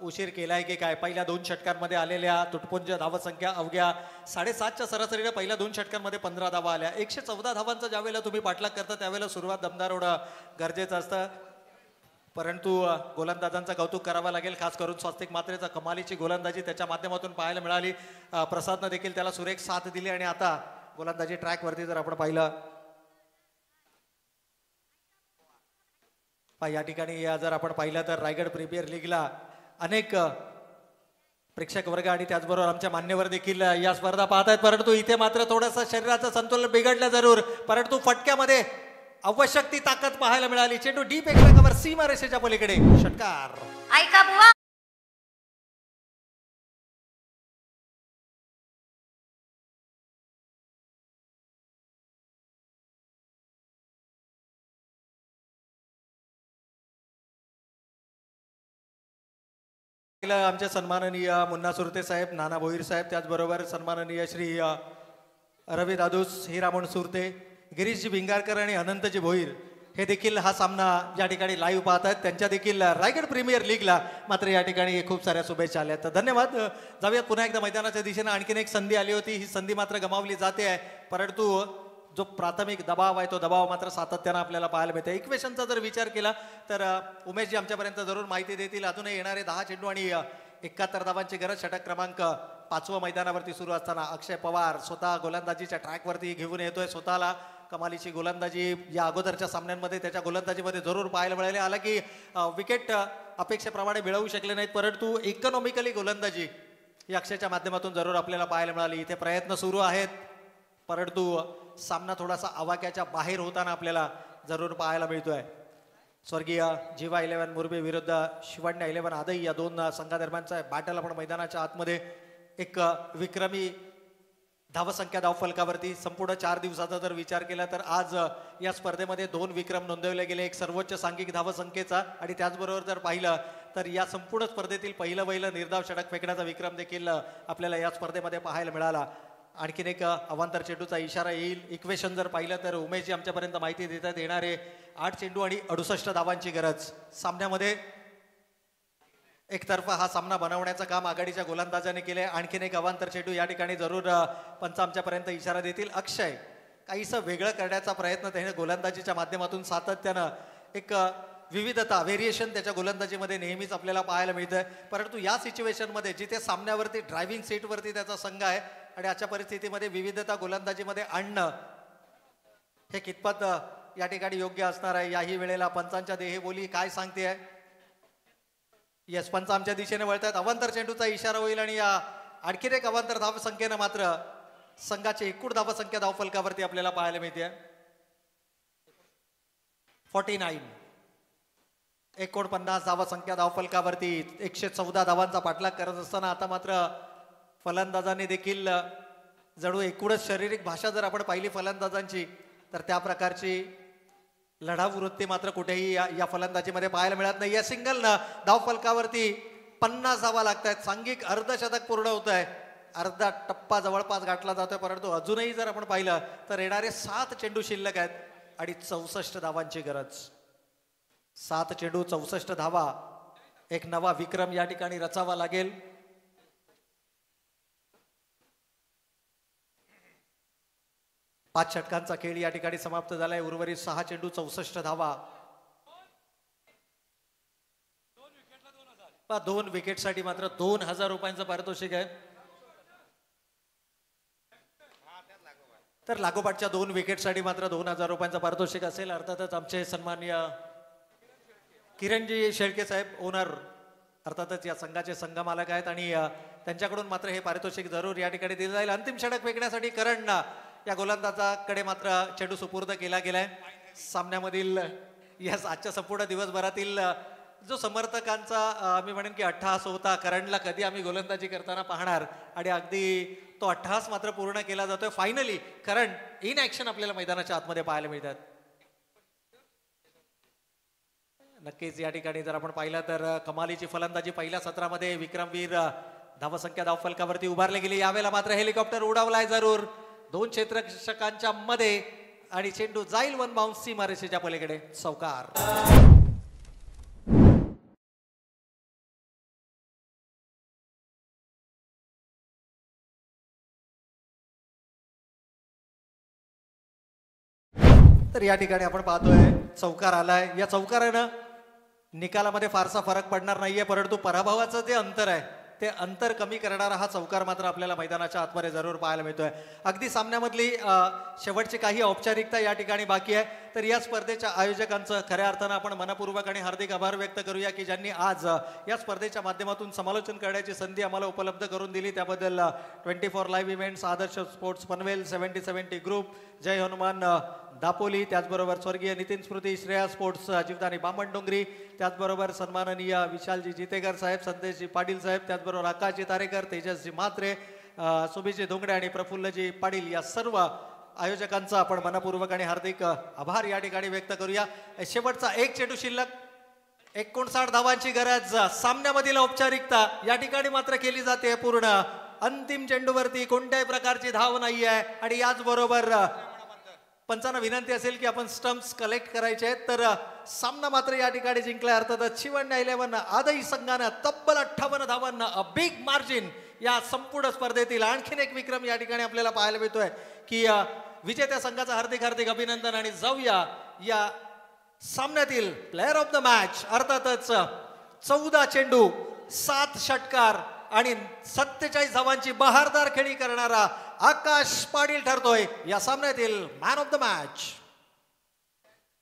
उशीर केलाय की काय. पहिल्या 2 षटकांमध्ये आलेल्या तुटपुंज धावसंख्या अवघ्या 7.5च्या सरासरीने पहिल्या 2 षटकांमध्ये 15 धावा आल्या. 114 धावांचा ज्यावेळेला तुम्ही पाठलाग करता त्यावेळेला सुरुवात दमदार होणं गरजेचं असतं, परंतु गोलंदाजांचं कौतुक करावं लागेल. खास करून स्वस्तिक मात्रेचा कमालीची गोलंदाजी त्याच्या माध्यमातून पाहायला मिळाली. प्रसादनं देखील त्याला सुरेख साथ दिली. आणि आता गोलंदाजी ट्रॅकवरती जर आपण पाहिलं या ठिकाणी जर आपण पाहिलं तर रायगड प्रीमियर लीगला अनेक प्रेक्षक वर्ग आणि त्याचबरोबर आमच्या मान्यवर देखील या स्पर्धा पाहत आहेत, परंतु इथे मात्र थोडंसं शरीराचं संतुलन बिघडलं जरूर, परंतु फटक्यामध्ये आवश्यक ती ताकद पाहायला मिळाली. चेंडू डीप एकमेकावर सीमारेषेच्या पलीकडे. षटकार. ऐका बुवा. आमचे सन्माननीय मुन्ना सुरते साहेब, नाना भोईर साहेब, त्याचबरोबर सन्माननीय श्री रवी दादूस, हिरामण सुरते, गिरीशजी भिंगारकर आणि अनंतजी भोईर हे देखील हा सामना या ठिकाणी लाईव्ह पाहत आहेत. त्यांच्या देखील रायगड प्रीमियर लीगला मात्र या ठिकाणी खूप साऱ्या शुभेच्छा आल्या. तर धन्यवाद. जाऊयात पुन्हा एकदा मैदानाच्या दिशेने. आणखीन एक संधी आली होती, ही संधी मात्र गमावली जाते आहे, परंतु जो प्राथमिक दबाव आहे तो दबाव मात्र सातत्यानं आपल्याला पाहायला मिळते. इक्वेशनचा जर विचार केला तर उमेशजी आमच्यापर्यंत जरूर माहिती देतील. अजूनही येणारे 10 चेंडू आणि 71 धावांची गरज. षटक क्रमांक 5 मैदानावरती सुरू असताना अक्षय पवार स्वतः गोलंदाजीच्या ट्रॅकवरती घेऊन येतोय. स्वतःला कमालीची गोलंदाजी या अगोदरच्या सामन्यांमध्ये त्याच्या गोलंदाजीमध्ये जरूर पाहायला मिळाली. आला की विकेट अपेक्षेप्रमाणे मिळवू शकले नाहीत, परंतु इकॉनॉमिकली गोलंदाजी ही अक्षयच्या माध्यमातून जरूर आपल्याला पाहायला मिळाली. इथे प्रयत्न सुरू आहेत, परंतु सामना थोडासा आवाक्याच्या बाहेर होताना आपल्याला जरूर पाहायला मिळतोय. स्वर्गीय जीवा 11 मुरबी विरुद्ध शिवण्य 11 आदई या दोन संघादरम्यानचा बॅटल आपण मैदानाच्या आतमध्ये एक विक्रमी धावसंख्या धावफलकावरती. संपूर्ण 4 दिवसाचा जर विचार केला तर आज या स्पर्धेमध्ये 2 विक्रम नोंदवले गेले. एक सर्वोच्च सांघिक धावसंख्येचा आणि त्याचबरोबर जर पाहिलं तर या संपूर्ण स्पर्धेतील पहिलं निर्धाव षटक फेकण्याचा विक्रम देखील आपल्याला या स्पर्धेमध्ये पाहायला मिळाला. आणखीन एक अवांतर चेंडूचा इशारा येईल. इक्वेशन जर पाहिलं तर उमेशजी आमच्यापर्यंत माहिती देतात येणारे 8 चेंडू आणि 68 धावांची गरज. सामन्यामध्ये एकतर्फा हा सामना बनवण्याचं काम आघाडीच्या गोलंदाजाने केले. आणखीन एक अवांतर चेंडू या ठिकाणी जरूर पंच आमच्यापर्यंत इशारा देतील. अक्षय काहीसं वेगळं करण्याचा प्रयत्न त्याने गोलंदाजीच्या माध्यमातून सातत्यानं एक विविधता व्हेरिएशन त्याच्या गोलंदाजीमध्ये नेहमीच आपल्याला पाहायला मिळतंय. परंतु या सिच्युएशनमध्ये जिथे सामन्यावरती ड्रायव्हिंग सीटवरती त्याचा संघ आहे आणि अशा परिस्थितीमध्ये विविधता गोलंदाजीमध्ये आणणं हे कितपत या ठिकाणी योग्य असणार आहे याही वेळेला पंचांच्या देहबोली काय सांगते आहे. यस, पंच आमच्या दिशेने वळतात. अवांतर चेंडूचा इशारा होईल आणि या आणखीन एक अवांतर धावसंख्येनं मात्र संघाची एकूण धावसंख्या धावफलकावरती आपल्याला पाहायला मिळते. 49 49 धावसंख्या धावफलकावरती 114 धावांचा पाठलाग करत असताना आता मात्र फलंदाजांनी देखील जणू एकूणच शारीरिक भाषा जर आपण पाहिली फलंदाजांची तर त्या प्रकारची लढाऊ वृत्ती मात्र कुठेही या फलंदाजीमध्ये पाहायला मिळत नाही. या सिंगलनं धावफलकावरती 50 धावा लागतायत. सांघिक अर्धशतक पूर्ण होत आहे. अर्धा टप्पा जवळपास गाठला जातोय, परंतु अजूनही जर आपण पाहिलं तर येणारे 7 चेंडू शिल्लक आहेत आणि 64 धावांची गरज. 7 चेंडू 64 धावा. एक नवा विक्रम या ठिकाणी रचावा लागेल. पाच षटकांचा खेळ या ठिकाणी समाप्त झालाय. उर्वरित 6 चेंडू 64 धावा. 2 विकेटसाठी मात्र 2000 रुपयांचं पारितोषिक आहे. तर लागोपाठच्या 2 विकेटसाठी मात्र 2000 रुपयांचं पारितोषिक असेल. अर्थातच आमचे सन्माननीय किरणजी शेळके साहेब ओनर अर्थातच या संघाचे संघमालक आहेत आणि त्यांच्याकडून मात्र हे पारितोषिक जरूर या ठिकाणी दिलं जाईल. अंतिम षटक फेकण्यासाठी करण या गोलंदाजाकडे मात्र चेंडू सुपूर्द केला गेलाय. सामन्यामधील यस आजच्या संपूर्ण दिवसभरातील जो समर्थकांचा मी म्हणेन की अट्टहास होता, करणला कधी आम्ही गोलंदाजी करताना पाहणार आणि अगदी तो अट्टहास मात्र पूर्ण केला जातोय. फायनली करण इन ऍक्शन आपल्याला मैदानाच्या आतमध्ये पाहायला मिळतात. नक्कीच या ठिकाणी जर आपण पाहिलं तर कमालीची फलंदाजी पहिल्या सत्रामध्ये विक्रमवीर धावसंख्या धावफलकावरती उभारली गेली. यावेळेला मात्र हेलिकॉप्टर उडावलाय जरूर 2 क्षेत्ररक्षकांच्या मध्ये आणि चेंडू जाईल 1 बाउन्स सीमारेषेच्या पलीकडे. चौकार. तर या ठिकाणी आपण पाहतोय चौकार आलाय. या चौकारानं निकालामध्ये फारसा फरक पडणार नाहीये, परंतु पराभवाचं जे अंतर आहे ते अंतर कमी करणारा हा चौकार मात्र आपल्याला मैदानाच्या आतमध्ये जरूर पाहायला मिळतोय. अगदी सामन्यामधली शेवटची काही औपचारिकता या ठिकाणी बाकी आहे. तर या स्पर्धेच्या आयोजकांचं खऱ्या अर्थानं आपण मनपूर्वक आणि हार्दिक आभार व्यक्त करूया की ज्यांनी आज या स्पर्धेच्या माध्यमातून समालोचन करण्याची संधी आम्हाला उपलब्ध करून दिली. त्याबद्दल 24 लाईव्ह इव्हेंट्स, आदर्श स्पोर्ट्स पनवेल, 7070 ग्रुप, जय हनुमान दापोली, त्याचबरोबर स्वर्गीय नितीन स्मृती श्रेया स्पोर्ट्स जीवदानी बामणडोंगरी, त्याचबरोबर सन्माननीय विशालजी जितेकर साहेब, संदेशजी पाटील साहेब, त्याचबरोबर आकाशजी तारेकर, तेजसजी म्हात्रे, सुबीजी धोंगडे आणि प्रफुल्लजी पाटील या सर्व आयोजकांचा आपण मनपूर्वक आणि हार्दिक आभार या ठिकाणी व्यक्त करूया. शेवटचा 1 चेंडू शिल्लक, 59 धावांची गरज. सामन्यामधील औपचारिकता या ठिकाणी मात्र केली जाते पूर्ण. अंतिम चेंडूवरती कोणत्याही प्रकारची धाव नाही आहे आणि याचबरोबर पंचांना विनंती असेल की आपण स्टंप्स कलेक्ट करायचे आहेत. तर सामना मात्र या ठिकाणी जिंकलाय अर्थातच शिवण्य 11 आदई संघानं तब्बल 58 धावांना अ बिग मार्जिन या संपूर्ण स्पर्धेतील. आणखीन एक विक्रम या ठिकाणी आपल्याला पाहायला मिळतोय की विजेत्या संघाचं हार्दिक हार्दिक अभिनंदन आणि जाऊया या सामन्यातील प्लेअर ऑफ द मॅच. अर्थातच 14 चेंडू 7 षटकार आणि 47 धावांची बहारदार खेळी करणारा आकाश पाटील ठरतोय या सामन्यातील मॅन ऑफ द मॅच.